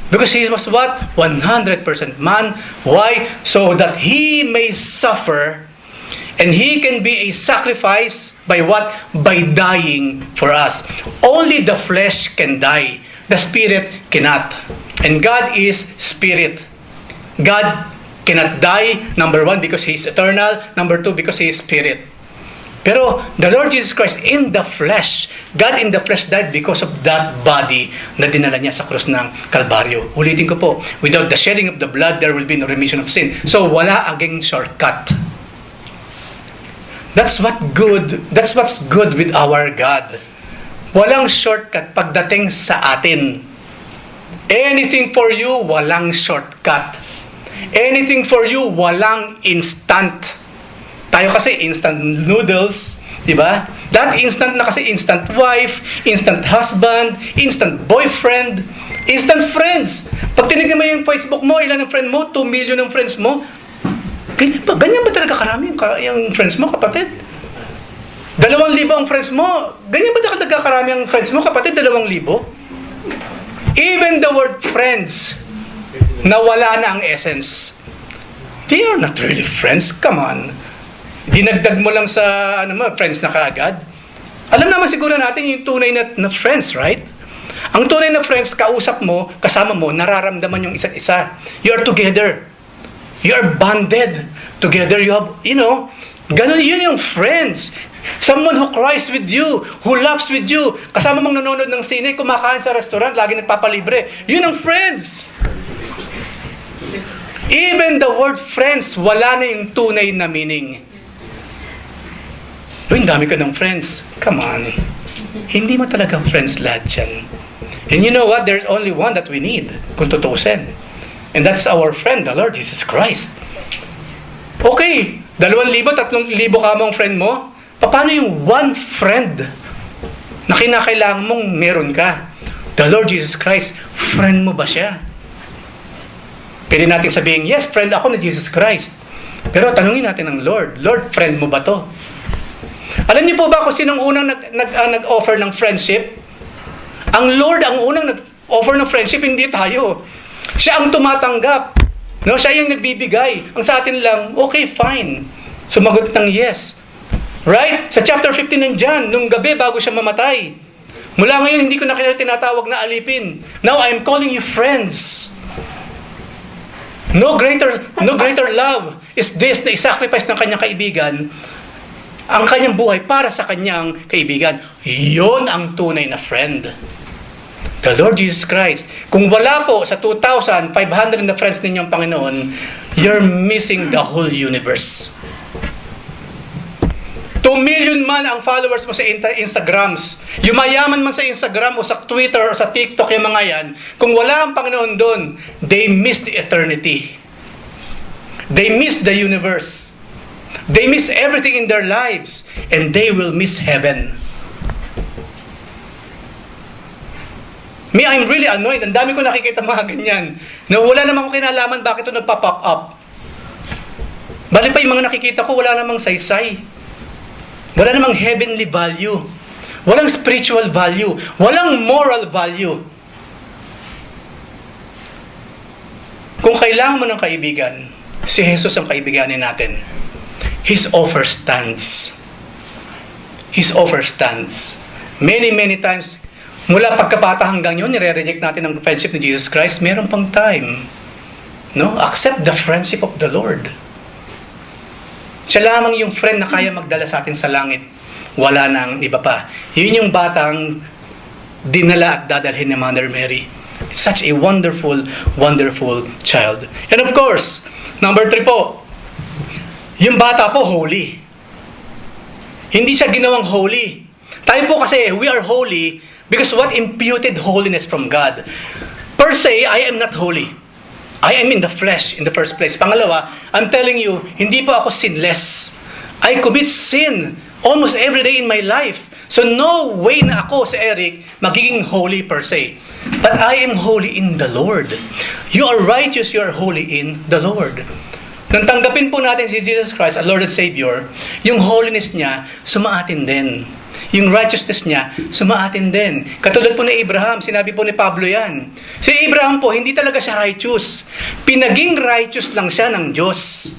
Because He was what? 100% man. Why? So that He may suffer and He can be a sacrifice by what? By dying for us. Only the flesh can die. The spirit cannot. And God is spirit. God cannot die, number one, because He is eternal. Number two, because He is spirit. Pero the Lord Jesus Christ in the flesh, God in the flesh died because of that body na dinala niya sa krus ng Kalbaryo. Ulitin ko po, without the shedding of the blood, there will be no remission of sin. So wala aging shortcut. That's what's good with our God. Walang shortcut pagdating sa atin. Anything for you, walang shortcut. Anything for you, walang instant. Tayo kasi instant noodles, di ba? That instant na kasi instant wife, instant husband, instant boyfriend, instant friends. Pag tinignan mo yung Facebook mo, ilan ang friend mo? 2 million ang friends mo. Ganyan ba talaga karami yung friends mo, kapatid? 2,000 ang friends mo. Ganyan ba talaga karami ang friends mo, kapatid? 2,000? Even the word friends, nawala na ang essence. They are not really friends. Come on. Dinagdag mo lang sa friends na kaagad. Alam naman siguro natin yung tunay na friends, right? Ang tunay na friends, kausap mo, kasama mo, nararamdaman yung isa't isa. You are together. You are bonded together. You have, ganun yun yung friends. Someone who cries with you, who laughs with you, kasama mong nanonood ng sine, kumakain sa restaurant, lagi nagpapalibre. Yun ang friends. Even the word friends, wala na yung tunay na meaning. Ang dami ko ng friends. Come on. Hindi mo talaga friends lahat yan. And you know what? There's only one that we need, kung tutusin. And that's our friend, the Lord Jesus Christ. Okay, 2,000, 3,000 ka mong friend mo. Paano yung one friend na kinakailangan mong meron ka? The Lord Jesus Christ, friend mo ba siya? Pwede natin sabihin, yes, friend ako ni Jesus Christ. Pero tanungin natin ng Lord, Lord, friend mo ba to? Alam niyo po ba kung sinong unang nag-offer ng friendship? Ang Lord ang unang nag-offer ng friendship, hindi tayo. Siya ang tumatanggap. No, siya yung nagbibigay. Ang sa atin lang, okay, fine. Sumagot ng yes. Right? Sa chapter 15 ng John, nung gabi bago siya mamatay. Mula ngayon, hindi ko na kayo tinatawag na alipin. Now, I am calling you friends. No greater love is this na isacrifice ng kanyang kaibigan ang kanyang buhay para sa kanyang kaibigan. Iyon ang tunay na friend. The Lord Jesus Christ. Kung wala po sa 2,500 na friends ninyong Panginoon, you're missing the whole universe. 2 million man ang followers mo sa Instagrams. Yumayaman man sa Instagram o sa Twitter o sa TikTok yung mga yan, kung wala ang Panginoon doon, they miss the eternity. They miss the universe. They miss everything in their lives. And they will miss heaven. Me, I'm really annoyed. Ang dami ko nakikita mga ganyan. Na wala namang kinalaman bakit ito nagpa-pop up. Bali pa yung mga nakikita ko, wala namang saysay. Wala namang heavenly value. Walang spiritual value. Walang moral value. Kung kailangan mo ng kaibigan, si Jesus ang kaibiganin natin. His offer stands. His offer stands. Many times, mula pagkabata hanggang yun, nire-reject natin ang friendship ni Jesus Christ. Meron pang time. No? Accept the friendship of the Lord. Siya lamang yung friend na kaya magdala sa atin sa langit. Wala nang iba pa. Yun yung batang dinala at dadalhin ni Mother Mary. It's such a wonderful child. And of course, number 3 po, yung bata po holy. Hindi siya ginawang holy. Tayo po kasi, we are holy because what imputed holiness from God. Per se, I am not holy. I am in the flesh in the first place. Pangalawa, I'm telling you, hindi po ako sinless. I commit sin almost every day in my life. So no way na ako, si Eric, magiging holy per se. But I am holy in the Lord. You are righteous, you are holy in the Lord. Nang tanggapin po natin si Jesus Christ, our Lord and Savior, yung holiness niya, sumaatin din. Yung righteousness niya, sumaatin din. Katulad po ni Abraham, sinabi po ni Pablo yan. Si Abraham po, hindi talaga siya righteous. Pinaging righteous lang siya ng Diyos.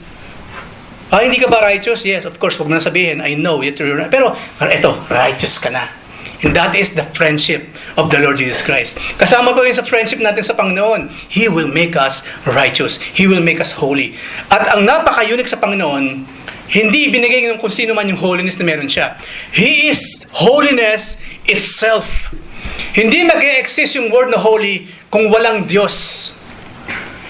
Hindi ka ba righteous? Yes, of course, huwag mo na sabihin, I know it. Pero, eto, righteous ka na. And that is the friendship of the Lord Jesus Christ. Kasama pa rin sa friendship natin sa Panginoon, He will make us righteous. He will make us holy. At ang napaka-unique sa Panginoon, hindi ibinigay ng kung sino man yung holiness na meron siya. He is holiness itself. Hindi mag-e-exist yung word na holy kung walang Diyos.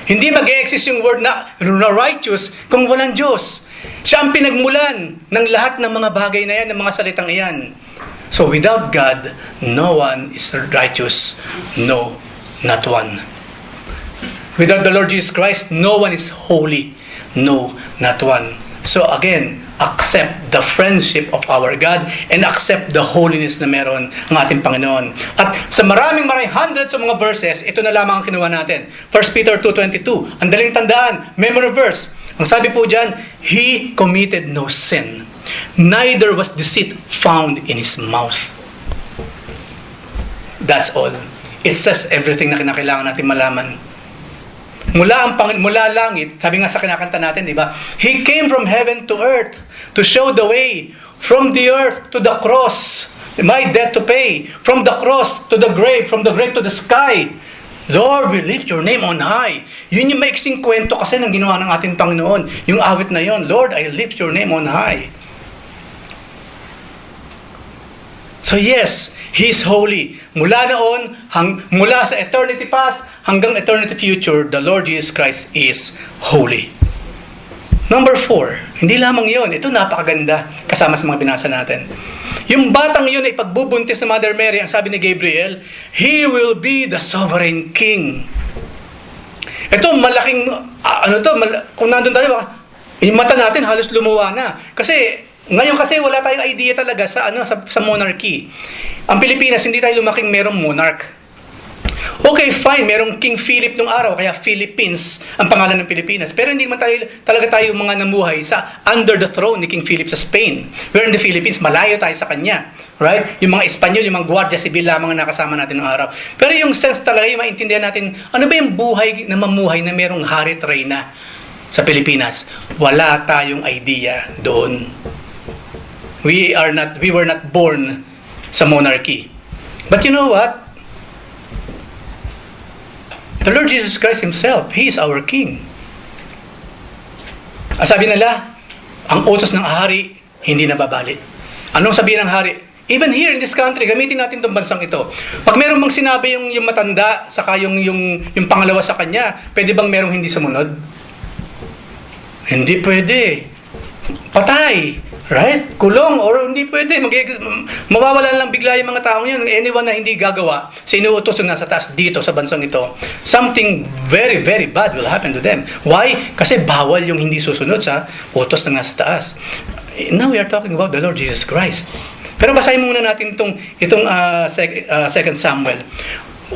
Hindi mag-e-exist yung word na righteous kung walang Diyos. Siya ang pinagmulan ng lahat ng mga bagay na yan, ng mga salitang iyan. So without God, no one is righteous. No, not one. Without the Lord Jesus Christ, no one is holy. No, not one. So again, accept the friendship of our God and accept the holiness na meron ng ating Panginoon. At sa maraming hundreds of mga verses, ito na lamang ang kinuha natin. 1 Peter 2:22. Ang daling tandaan, memory verse. Ang sabi po dyan, He committed no sin. Neither was deceit found in His mouth. That's all. It says everything na kinakailangan natin malaman. Mula langit, sabi nga sa kinakanta natin, di ba? He came from heaven to earth to show the way. From the earth to the cross, my debt to pay. From the cross to the grave, from the grave to the sky. Lord, we lift your name on high. Yun yung maiksing kwento kasi ng ginawa ng ating Panginoon. Yung awit na yon, Lord, I lift your name on high. So yes, He is holy. Mula noon, mula sa eternity past hanggang eternity future, the Lord Jesus Christ is holy. Number 4, hindi lamang yon. Ito napakaganda kasama sa mga binasa natin. Yung batang yun ay pagbubuntis ng Mother Mary, ang sabi ni Gabriel, He will be the sovereign king. Ito malaking, kung nandun tayo, yung mata natin halos lumuwa na. Kasi ngayon wala tayong idea talaga sa monarchy. Ang Pilipinas, hindi tayo lumaking merong monarch. Okay, fine, merong King Philip nung araw, kaya Philippines ang pangalan ng Pilipinas. Pero hindi naman talaga tayo mga namuhay sa under the throne ni King Philip sa Spain. We're in the Philippines, malayo tayo sa kanya. Right? Yung mga Espanyol, yung mga Guardia Civil lamang ang nakasama natin nung araw. Pero yung sense talaga, yung maintindihan natin, ano ba yung buhay na mamuhay na merong hari at reyna sa Pilipinas? Wala tayong idea doon. We were not born sa monarchy. But you know what? The Lord Jesus Christ Himself, He is our King. Ang sabi nila, ang utos ng hari, hindi nababali. Anong sabihin ng hari? Even here in this country, gamitin natin itong bansang ito. Pag meron bang sinabi yung matanda, saka yung pangalawa sa kanya, pwede bang merong hindi sumunod? Hindi pwede. Patay. Right? Kulong or hindi pwede. Mawawalan lang bigla yung mga taong yun. Anyone na hindi gagawa sa inuutos yung nasa taas dito sa bansang ito, something very, very bad will happen to them. Why? Kasi bawal yung hindi susunod sa utos ng nasa taas. Now we are talking about the Lord Jesus Christ. Pero basahin muna natin itong 2 Samuel.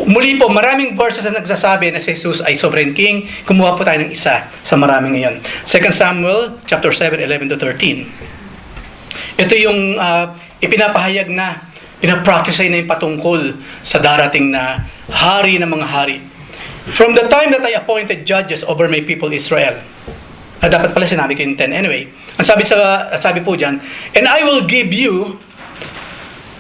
Muli po, maraming verses na nagsasabi na si Jesus ay Sovereign King. Kumuha po tayo ng isa sa maraming iyon. 2 Samuel chapter 7, 11 to 13. Ito yung ipinapahayag na, pinaprophesy na yung patungkol sa darating na hari ng mga hari. From the time that I appointed judges over my people Israel. Dapat pala sinabi ko yung 10 anyway. Ang sabi po dyan, and I will give you,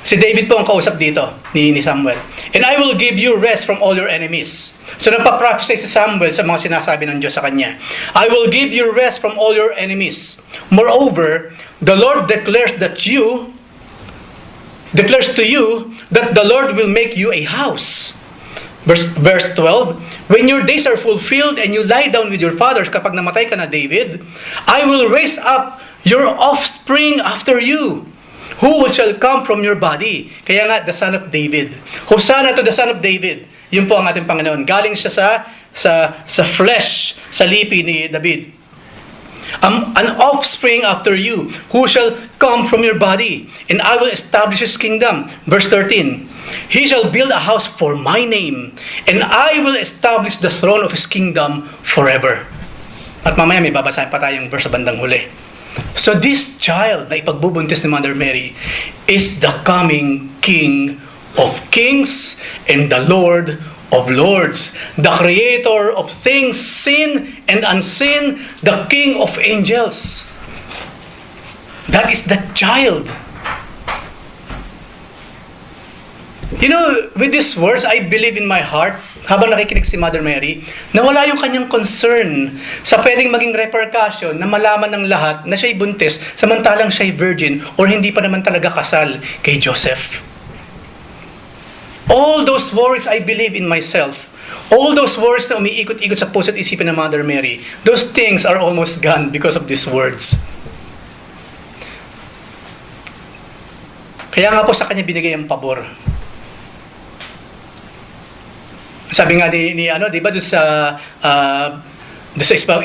si David po ang kausap dito ni Samuel, and I will give you rest from all your enemies. So nagpa-prophesy si Samuel sa mga sinasabi ng Diyos sa kanya. I will give you rest from all your enemies. Moreover, the Lord declares to you that the Lord will make you a house. Verse 12, when your days are fulfilled and you lie down with your fathers, kapag namatay ka na David, I will raise up your offspring after you, who shall come from your body. Kaya nga, the son of David. Hosanna to the son of David. Yun po ang ating Panginoon. Galing siya sa flesh, sa lipi ni David. An offspring after you, who shall come from your body, and I will establish his kingdom. Verse 13, he shall build a house for my name, and I will establish the throne of his kingdom forever. At mamaya may babasahin pa tayong verse sa bandang huli. So this child na ipagbubuntis ni Mother Mary is the coming King of Kings and the Lord of Lords, the Creator of things seen and unseen, the King of angels. That is the child. You know, with these words, I believe in my heart, habang nakikinig si Mother Mary, na wala yung kanyang concern sa pwedeng maging repercussion na malaman ng lahat na siya'y buntis, samantalang siya'y virgin, or hindi pa naman talaga kasal kay Joseph. All those worries I believe in myself, all those words na umiikot-ikot sa puso't isipin ng Mother Mary, those things are almost gone because of these words. Kaya nga po sa kanya binigay ang pabor. Sabi nga di ba doon sa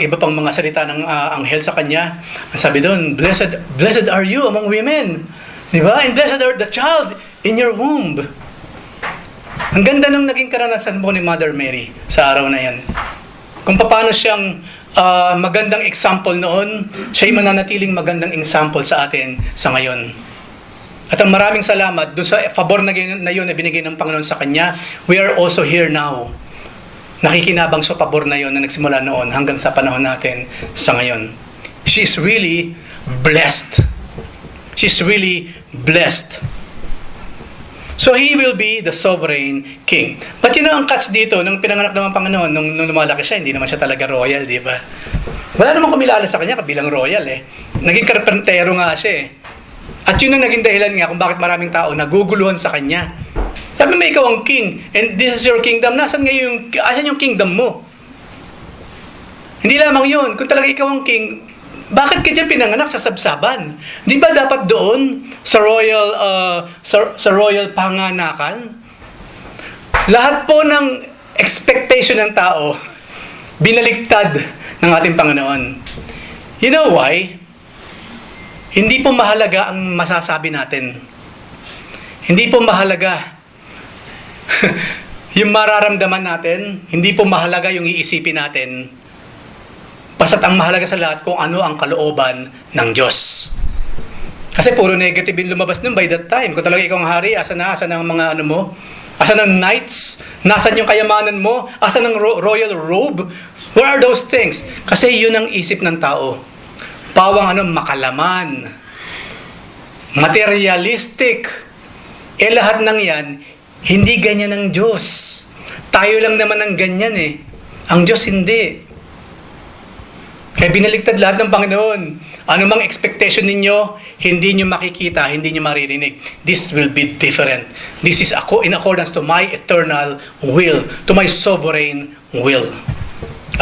iba pang mga salita ng anghel sa kanya, sabi doon, blessed are you among women. Di ba? And blessed are the child in your womb. Ang ganda ng naging karanasan po ni Mother Mary sa araw na yan. Kung paano siyang magandang example noon, siya'y mananatiling magandang example sa atin sa ngayon. At ang maraming salamat doon sa favor na yun na binigay ng Panginoon sa kanya, we are also here now. Nakikinabang sa pabor na yun na nagsimula noon hanggang sa panahon natin sa ngayon. She is really blessed. She's really blessed. So He will be the sovereign king. But you know, ang catch dito, nung pinanganak naman Panginoon, nung lumalaki siya, hindi naman siya talaga royal, di ba? Wala namang kumilala sa kanya kabilang royal eh. Naging karpentero nga siya eh. At yun ang naging dahilan nga kung bakit maraming tao naguguluhan sa kanya. Sabi mo, ikaw ang king, and this is your kingdom. Asan yung kingdom mo? Hindi lamang yun. Kung talaga ikaw ang king, bakit ka dyan pinanganak sa sabsaban? Di ba dapat doon sa royal panganakan? Lahat po ng expectation ng tao, binaligtad ng ating Panginoon. You know why? Hindi po mahalaga ang masasabi natin. Hindi po mahalaga. yung mararamdaman natin, hindi po mahalaga yung iisipin natin. Basta't ang mahalaga sa lahat kung ano ang kalooban ng Diyos. Kasi puro negative yung lumabas nun by that time. Kung talaga ikaw ang hari, asan ang mga ano mo? Asan ang knights? Nasaan yung kayamanan mo? Asan ang royal robe? Where are those things? Kasi yun ang isip ng tao. Pawang makalaman. Materialistic. Lahat ng yan, hindi ganyan ang Diyos. Tayo lang naman ang ganyan eh. Ang Diyos hindi. Kaya binaligtad lahat ng Panginoon. Ano mang expectation ninyo, hindi nyo makikita, hindi nyo maririnig. This will be different. This is in accordance to my eternal will, to my sovereign will.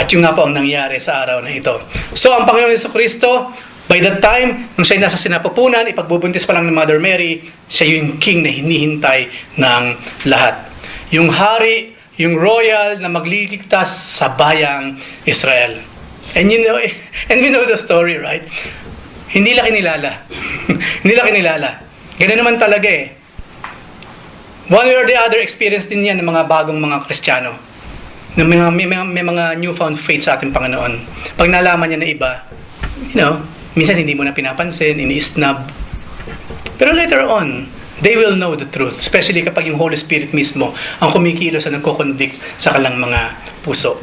At yung nga po ang nangyari sa araw na ito. So, ang Panginoon Jesucristo, by that time, nung siya nasa sinapupunan, ipagbubuntis pa lang ni Mother Mary, siya yung king na hinihintay ng lahat. Yung hari, yung royal na magliligtas sa bayang Israel. And we know the story, right? Hindi lang kinilala. Hindi lang kinilala. Ganun naman talaga eh. One way or the other, experience din yan ng mga bagong mga Kristiyano. May mga newfound faith sa ating Panginoon. Pag nalaman niya na iba, minsan hindi mo na pinapansin, ini-snub. Pero later on, they will know the truth. Especially kapag yung Holy Spirit mismo ang kumikilos at nagko-convict sa kanilang mga puso.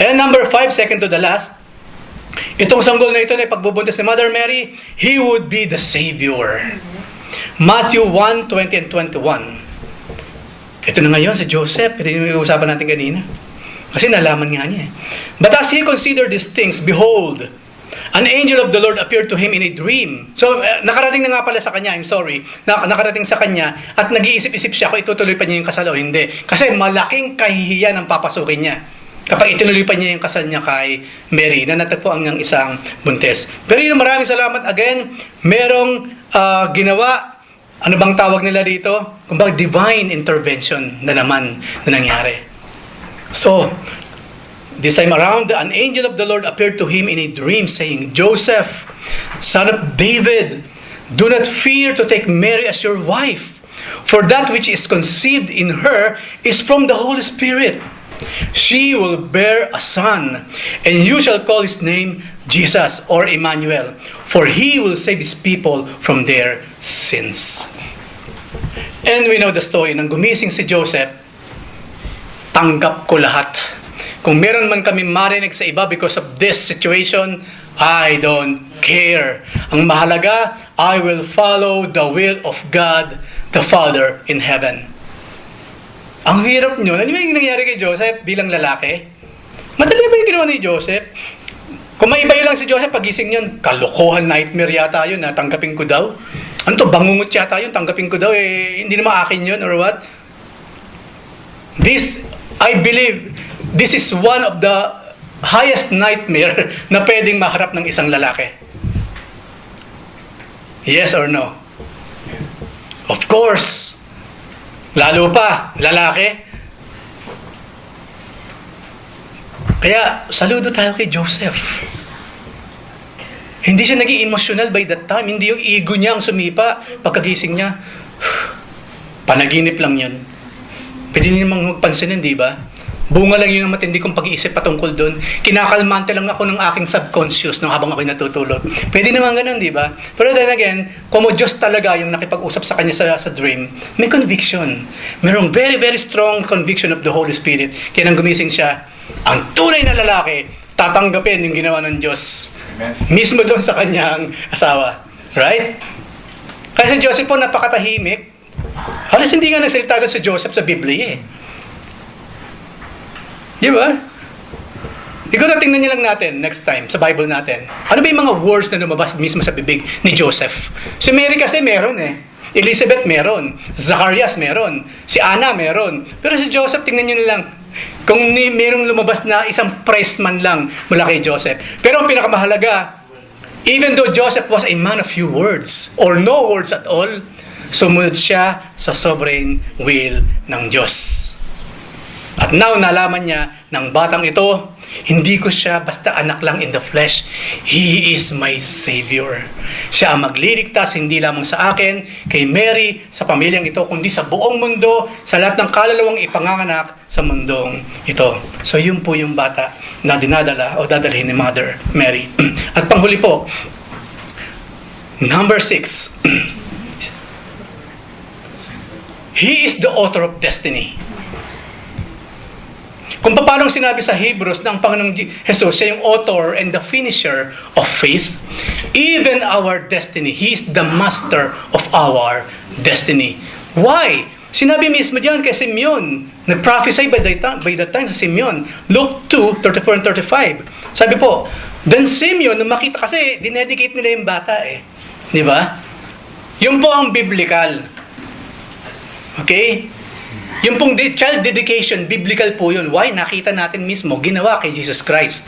And number 5, second to the last, itong sanggol na ito na pagbubuntis ni Mother Mary, He would be the Savior. Matthew 1:20 and 21. Ito na ngayon si Joseph. Ito yung usapan natin kanina. Kasi nalaman nga niya. But as he considered these things, behold, an angel of the Lord appeared to him in a dream. So, nakarating na nga pala sa kanya, I'm sorry, nakarating sa kanya, at nag-iisip-isip siya kung itutuloy pa niya yung kasal o hindi. Kasi malaking kahihiyan ang papasukin niya kapag itinuloy pa niya yung kasal niya kay Mary, na natagpuan niyang isang buntis. Pero yun, maraming salamat again. Merong ginawa, ano bang tawag nila dito? Kumbaga, divine intervention na naman na nangyari. So, this time around, an angel of the Lord appeared to him in a dream, saying, Joseph, son of David, do not fear to take Mary as your wife, for that which is conceived in her is from the Holy Spirit. She will bear a son, and you shall call his name Jesus, or Emmanuel, for he will save his people from their sins. And we know the story. Nang gumising si Joseph, tanggap ko lahat. Kung meron man kami marinig sa iba because of this situation, I don't care. Ang mahalaga, I will follow the will of God, the Father in heaven. Ang hirap nyo. Ano yung nangyari kay Joseph bilang lalaki? Madali ba yung ginawa ni Joseph? Kung maiba lang si Joseph, pagising yun, kalokohan, nightmare yata yun, tanggapin ko daw. Ano to, bangungot yata yun, tanggapin ko daw, hindi naman akin yun, or what? This, I believe, this is one of the highest nightmare na pwedeng maharap ng isang lalaki. Yes or no? Of course. Lalo pa, lalaki. Kaya, saludo tayo kay Joseph. Hindi siya naging emotional by that time. Hindi yung ego niya ang sumipa pagkagising niya. Panaginip lang yun. Pwede niyo namang magpansinin, di ba? Bunga lang yun ang matindi kong pag-iisip patungkol doon. Kinakalmante lang ako ng aking subconscious nung habang ako'y natutulog. Pwede naman ganun, di ba? Pero then again, kung Diyos talaga yung nakipag-usap sa kanya sa dream, may conviction. Merong very, very strong conviction of the Holy Spirit. Kaya nang gumising siya, ang tunay na lalaki, tatanggapin yung ginawa ng Diyos. Amen. Mismo doon sa kanyang asawa. Right? Kaya si Joseph po napakatahimik. Halos hindi nga nagsalita si Joseph sa Biblia eh. Di ba? Siguro tingnan niyo lang natin next time sa Bible natin. Ano ba yung mga words na lumabas mismo sa bibig ni Joseph? Si Mary kasi meron eh. Elizabeth meron. Zacharias meron. Si Anna meron. Pero si Joseph, tingnan niyo na lang. Kung merong lumabas na isang praise man lang mula kay Joseph. Pero ang pinakamahalaga, even though Joseph was a man of few words or no words at all, sumunod siya sa sovereign will ng Diyos. At now, nalaman niya ng batang ito, hindi ko siya basta anak lang in the flesh. He is my Savior. Siya ang magliligtas hindi lamang sa akin, kay Mary, sa pamilyang ito, kundi sa buong mundo, sa lahat ng kalalawang ipanganganak sa mundong ito. So yun po yung bata na dinadala o dadalhin ni Mother Mary. At panghuli po, number 6. He is the author of destiny. Kung paano sinabi sa Hebrews ng Panginoong Jesus, siya yung author and the finisher of faith, even our destiny, He is the master of our destiny. Why? Sinabi mismo diyan kay Simeon, nag-prophesy by that time sa Simeon, Luke 2:34 and 35. Sabi po, then Simeon, nung makita, kasi dinedicate nila yung bata di ba? Yun po ang biblical. Okay? Yung pong child dedication, biblical po yun. Why? Nakita natin mismo, ginawa kay Jesus Christ.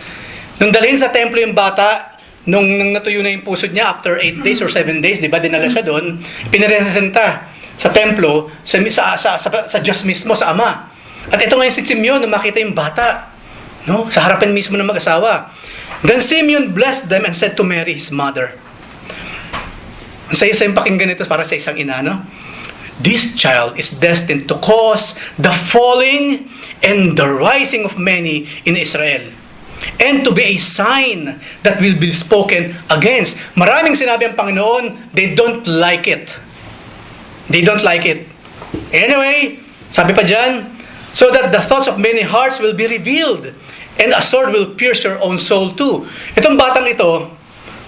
Nung dalhin sa templo yung bata, nung natuyo na yung puso niya after 8 days or 7 days, di ba, dinala siya doon, pinaresenta sa templo, sa Diyos mismo, sa Ama. At ito ngayon si Simeon, nung makita yung bata, no, sa harapan mismo ng mag-asawa. Then Simeon blessed them and said to Mary, his mother. Ang saya-sayang pakinggan ito para sa isang ina, no? This child is destined to cause the falling and the rising of many in Israel, and to be a sign that will be spoken against. Maraming sinabi ang Panginoon, they don't like it. They don't like it. Anyway, sabi pa dyan, so that the thoughts of many hearts will be revealed, and a sword will pierce your own soul too. Itong batang ito,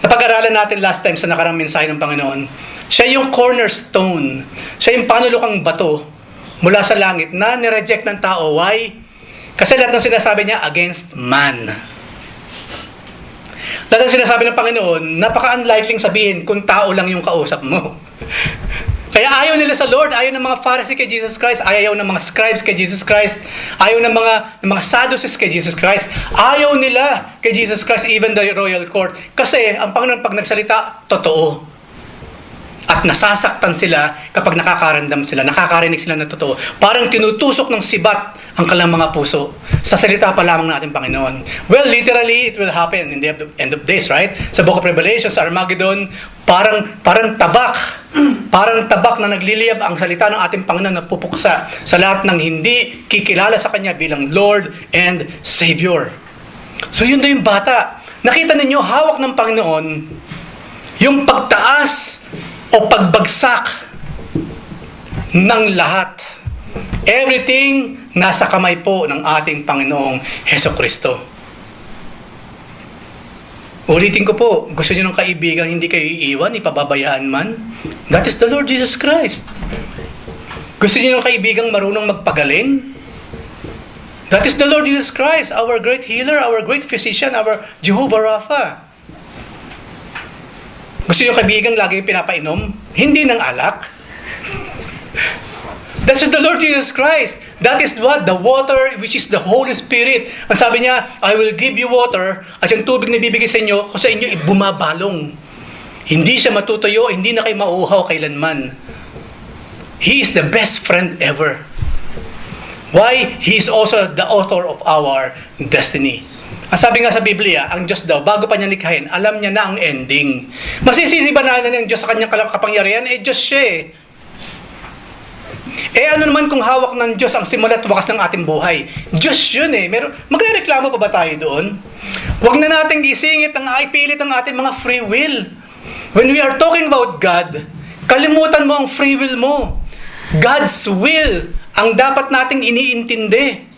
napag-aralan natin last time sa nakarang mensahe ng Panginoon. Siya yung cornerstone. Siya yung panulokang bato mula sa langit na nireject ng tao. Why? Kasi lahat ng sinasabi niya against man. Lahat ng sinasabi ng Panginoon, napaka-unlikely sabihin kung tao lang yung kausap mo. Kaya ayaw nila sa Lord, ayaw ng mga Pharisee kay Jesus Christ, ayaw ng mga scribes kay Jesus Christ, ayaw ng mga Sadducees kay Jesus Christ, ayaw nila kay Jesus Christ, even the royal court. Kasi ang Panginoon pag nagsalita, totoo. At nasasaktan sila kapag nakakarinig sila ng totoo. Parang tinutusok ng sibat ang kanilang mga puso. Sa salita pa lamang natin, Panginoon. Well, literally, it will happen in the end of days, right? Sa Book of Revelation, sa Armageddon, parang tabak. Parang tabak na nagliliyab ang salita ng ating Panginoon na pupuksa sa lahat ng hindi kikilala sa Kanya bilang Lord and Savior. So yun na yung bata. Nakita ninyo, hawak ng Panginoon yung pagtaas o pagbagsak ng lahat. Everything nasa kamay po ng ating Panginoong Hesukristo. Ulitin ko po, gusto niyo ng kaibigan, hindi kayo iiwan, ipababayaan man? That is the Lord Jesus Christ. Gusto niyo ng kaibigang marunong magpagaling? That is the Lord Jesus Christ, our great healer, our great physician, our Jehovah Rapha. Gusto niyo kaibigang laging pinapainom? Hindi ng alak. That's the Lord Jesus Christ. That is what? The water, which is the Holy Spirit. Ang sabi niya, I will give you water, at yung tubig na bibigay sa inyo, sa inyo bumabalong. Hindi siya matutuyo, hindi na kayo mauuhaw kailanman. He is the best friend ever. Why? He is also the author of our destiny. Ang sabi nga sa Biblia, ang Diyos daw, bago pa niya nikhain, alam niya na ang ending. Masisisi ba na ng Diyos sa kanyang kapangyarihan? Diyos siya ano naman kung hawak ng Diyos ang simula at wakas ng ating buhay? Diyos yun magrereklamo pa ba tayo doon? Huwag na nating isingit ipilit ang ating mga free will. When we are talking about God, kalimutan mo ang free will mo. God's will ang dapat nating iniintindi.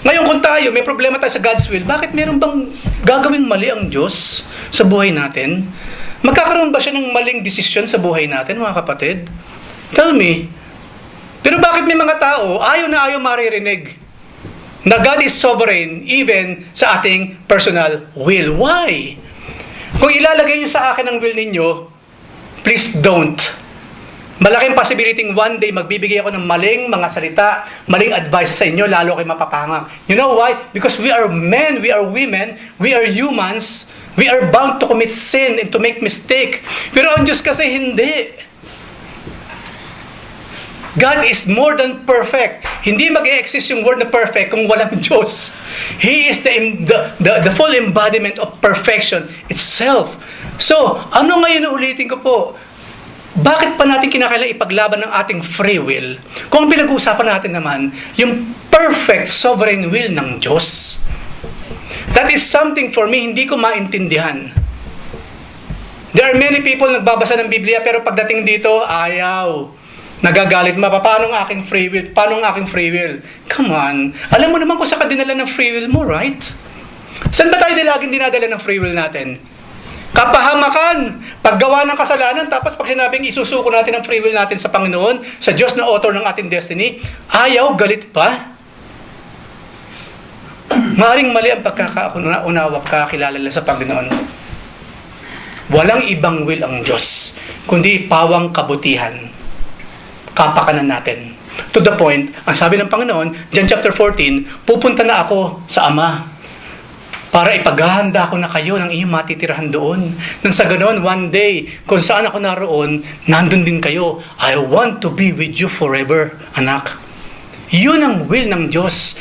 Ngayon kung tayo, may problema tayo sa God's will, bakit meron bang gagawing mali ang Diyos sa buhay natin? Magkakaroon ba siya ng maling desisyon sa buhay natin, mga kapatid? Tell me. Pero bakit may mga tao, ayaw na ayaw maririnig na God is sovereign even sa ating personal will? Why? Kung ilalagay niyo sa akin ang will ninyo, please don't. Malaking possibility one day magbibigay ako ng maling mga salita, maling advice sa inyo, lalo kayo mapapahanga. You know why? Because we are men, we are women, we are humans, we are bound to commit sin and to make mistake. Pero ang Diyos kasi hindi. God is more than perfect. Hindi mag-e-exist yung word na perfect kung walang Diyos. He is the full embodiment of perfection itself. So, ano ngayon ulitin ko po? Bakit pa natin kinakailangan ipaglaban ng ating free will kung pinag-uusapan natin naman yung perfect sovereign will ng Diyos? That is something for me hindi ko maintindihan. There are many people nagbabasa ng Biblia pero pagdating dito, ayaw. Nagagalit, paano ang aking free will? Paano ang aking free will? Come on. Alam mo naman kung saan ka dinala ng free will mo, right? Saan ba tayo laging dinadala ng free will natin? Kapahamakan, paggawa ng kasalanan, tapos pag sinabing isusuko natin ang free will natin sa Panginoon, sa Diyos na author ng ating destiny, ayaw, galit pa. Maaring mali ang pagkakaunawa, kakilala lang sa Panginoon. Walang ibang will ang Diyos, kundi pawang kabutihan. Kapakanan natin. To the point, ang sabi ng Panginoon, John chapter 14, pupunta na ako sa Ama para ipaghahanda ko na kayo ng inyong matitirahan doon. Nang sa ganoon, one day, kung saan ako naroon, nandun din kayo. I want to be with you forever, anak. Yun ang will ng Diyos.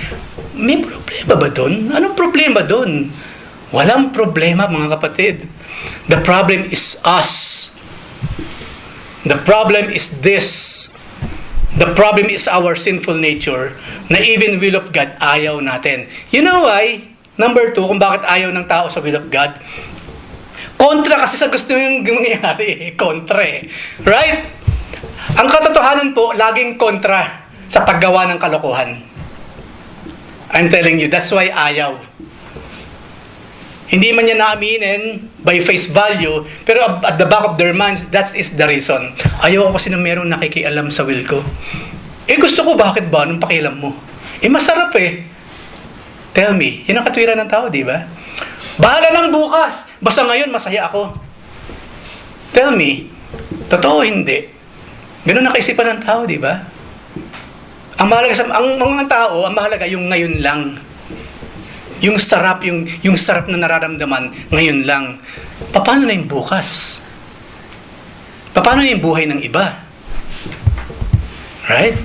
May problema ba doon? Anong problema doon? Walang problema, mga kapatid. The problem is us. The problem is this. The problem is our sinful nature na even will of God, ayaw natin. You know why? Number 2, kung bakit ayaw ng tao sa will of God. Kontra kasi sa gusto yung mangyayari. Kontra eh. Right? Ang katotohanan po, laging kontra sa paggawa ng kalokohan. I'm telling you, that's why ayaw. Hindi man niya naaminin by face value, pero at the back of their minds, that is the reason. Ayaw ko kasi na merong nakikialam sa will ko. Gusto ko, bakit ba? Anong pakialam mo? Masarap eh. Tell me, yun ang katwiran ng tao, di ba? Bahala ng bukas, basta ngayon masaya ako. Tell me, totoo hindi. Ganun ang kaisipan ng tao, di ba? Ang mahalaga ang mga tao, ang mahalaga yung ngayon lang. Yung sarap na nararamdaman ngayon lang. Paano na yung bukas? Paano na yung buhay ng iba? Right?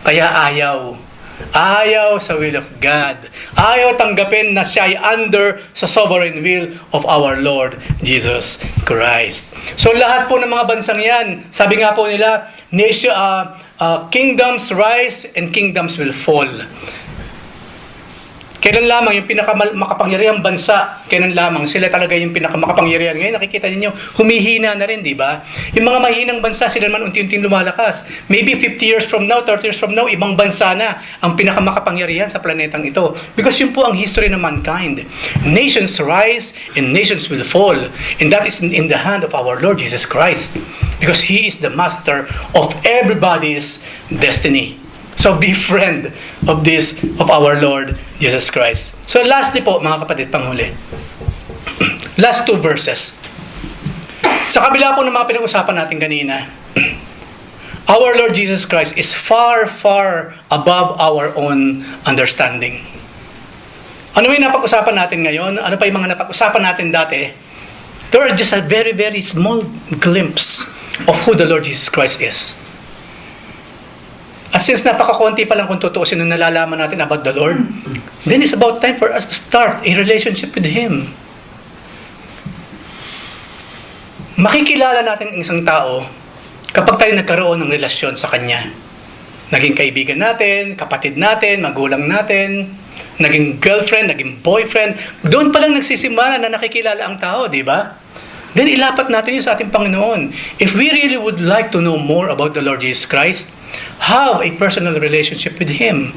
Kaya ayaw sa will of God. Ayaw tanggapin na siya ay under sa sovereign will of our Lord Jesus Christ. So lahat po ng mga bansang yan, sabi nga po nila, kingdoms rise and kingdoms will fall. Kailan lamang yung pinakamakapangyarihang bansa, kailan lamang sila talaga yung pinakamakapangyarihan. Ngayon nakikita niyo, humihina na rin, di ba? Yung mga mahinang bansa, sila naman unti-unting lumalakas. Maybe 50 years from now, 30 years from now, ibang bansa na ang pinakamakapangyarihan sa planetang ito. Because yun po ang history ng mankind. Nations rise and nations will fall. And that is in the hand of our Lord Jesus Christ. Because He is the master of everybody's destiny. So be friend of our Lord Jesus Christ. So lastly po, mga kapatid, panghuli. Last 2 verses. Sa kabila po ng mga pinag-usapan natin kanina, our Lord Jesus Christ is far, far above our own understanding. Ano yung napag-usapan natin ngayon? Ano pa yung mga napag-usapan natin dati? There are just a very, very small glimpse of who the Lord Jesus Christ is. At since napakakonti pa lang kung tutuusin nung nalalaman natin about the Lord, then it's about time for us to start a relationship with Him. Makikilala natin ang isang tao kapag tayo nagkaroon ng relasyon sa Kanya. Naging kaibigan natin, kapatid natin, magulang natin, naging girlfriend, naging boyfriend. Doon pa lang nagsisimula na nakikilala ang tao, di ba? Then ilapat natin yun sa ating Panginoon. If we really would like to know more about the Lord Jesus Christ, have a personal relationship with Him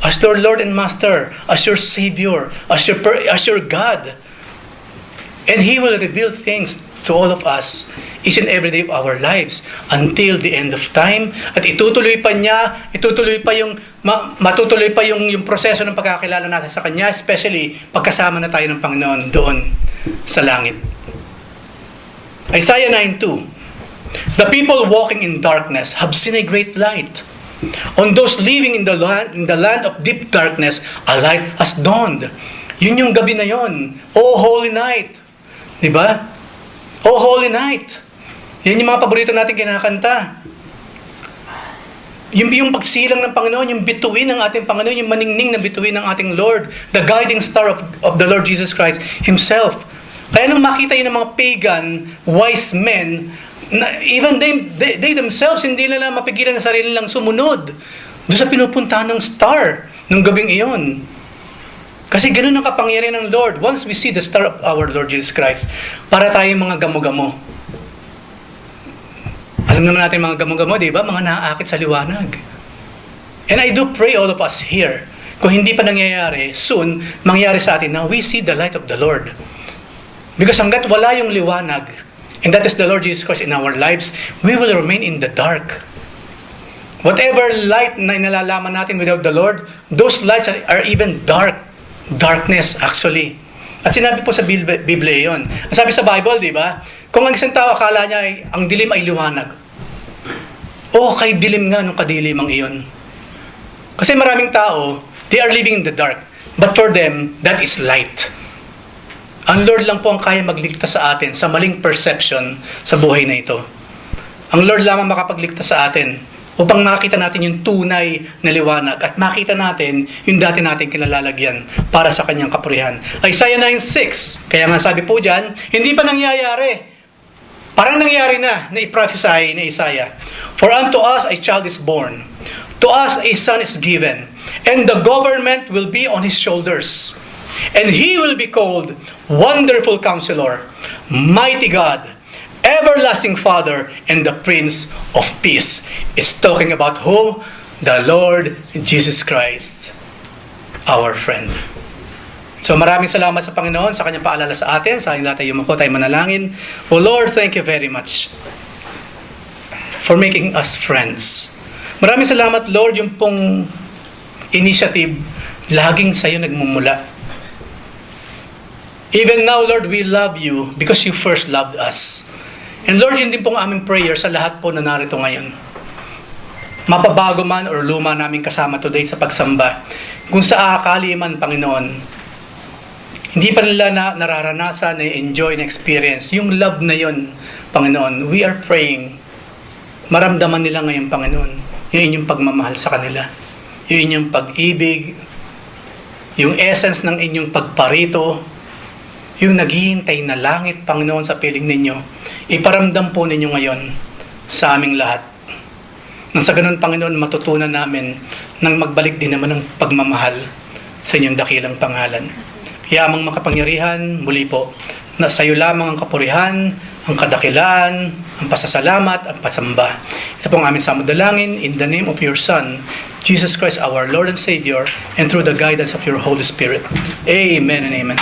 as your Lord and Master, as your Savior, as your God. And He will reveal things to all of us each and every day of our lives until the end of time. At matutuloy pa yung proseso ng pagkakilala natin sa Kanya, especially pagkasama na tayo ng Panginoon doon sa langit. Isaiah 9:2. The people walking in darkness have seen a great light. On those living in the land of deep darkness, a light has dawned. Yun yung gabi na yon. Oh, holy night. Diba? Oh, holy night. Yan yung mga paborito natin kinakanta. Yung pagsilang ng Panginoon, yung bituin ng ating Panginoon, yung maningning na bituin ng ating Lord, the guiding star of the Lord Jesus Christ Himself. Kaya nung makita yun ng mga pagan, wise men, even they themselves, hindi nila mapigilan na sarili lang sumunod doon sa pinupuntahan ng star nung gabing iyon. Kasi ganoon ang kapangyarihan ng Lord. Once we see the star of our Lord Jesus Christ, para tayong mga gamo-gamo. Alam naman natin mga gamo-gamo, di ba? Mga naaakit sa liwanag. And I do pray all of us here, kung hindi pa nangyayari, soon, mangyari sa atin na we see the light of the Lord. Because hanggat wala yung liwanag, and that is the Lord Jesus Christ in our lives, we will remain in the dark. Whatever light na nalalaman natin without the Lord, those lights are even darkness actually. At sinabi po sa Biblia yon. Ang sabi sa Bible, di ba? Kung ang isang tao akala niya ay ang dilim ay liwanag. Kay dilim nga nung kadilimang iyon. Kasi maraming tao, they are living in the dark. But for them, that is light. Ang Lord lang po ang kaya magligtas sa atin sa maling perception sa buhay na ito. Ang Lord lamang makapagligtas sa atin upang makita natin yung tunay na liwanag at makita natin yung dati natin kinalalagyan para sa kanyang kapurihan. Isaiah 9:6, kaya nga sabi po dyan, hindi pa nangyayari. Parang nangyari na i-prophesy ni Isaiah. For unto us a child is born, to us a son is given, and the government will be on his shoulders. And he will be called Wonderful Counselor, Mighty God, Everlasting Father, and the Prince of Peace. It's talking about who? The Lord Jesus Christ, our friend. So maraming salamat sa Panginoon sa kanyang paalala sa atin. Sa ating lahat ay yumuko tayo manalangin. Oh Lord, thank you very much for making us friends. Maraming salamat, Lord, yung pong initiative laging sa'yo nagmumula. Even now, Lord, we love you because you first loved us. And Lord, yun din pong aming prayer sa lahat po na narito ngayon. Mapabago man or luma namin kasama today sa pagsamba. Kung sa akali man, Panginoon, hindi pa nila nararanasan, na-enjoy, na-experience yung love na yun, Panginoon. We are praying, maramdaman nila ngayon, Panginoon, yung inyong pagmamahal sa kanila. Yung inyong pag-ibig, yung essence ng inyong pagparito, yung naghihintay na langit, Panginoon, sa piling ninyo, iparamdam po ninyo ngayon sa aming lahat. Nang sa ganun, Panginoon, matutunan namin nang magbalik din naman ng pagmamahal sa inyong dakilang pangalan. Kaya amang makapangyarihan, muli po, na sa iyo lamang ang kapurihan, ang kadakilaan, ang pasasalamat, ang pasamba. Ito pong aming samudalangin in the name of your Son, Jesus Christ, our Lord and Savior, and through the guidance of your Holy Spirit. Amen and amen.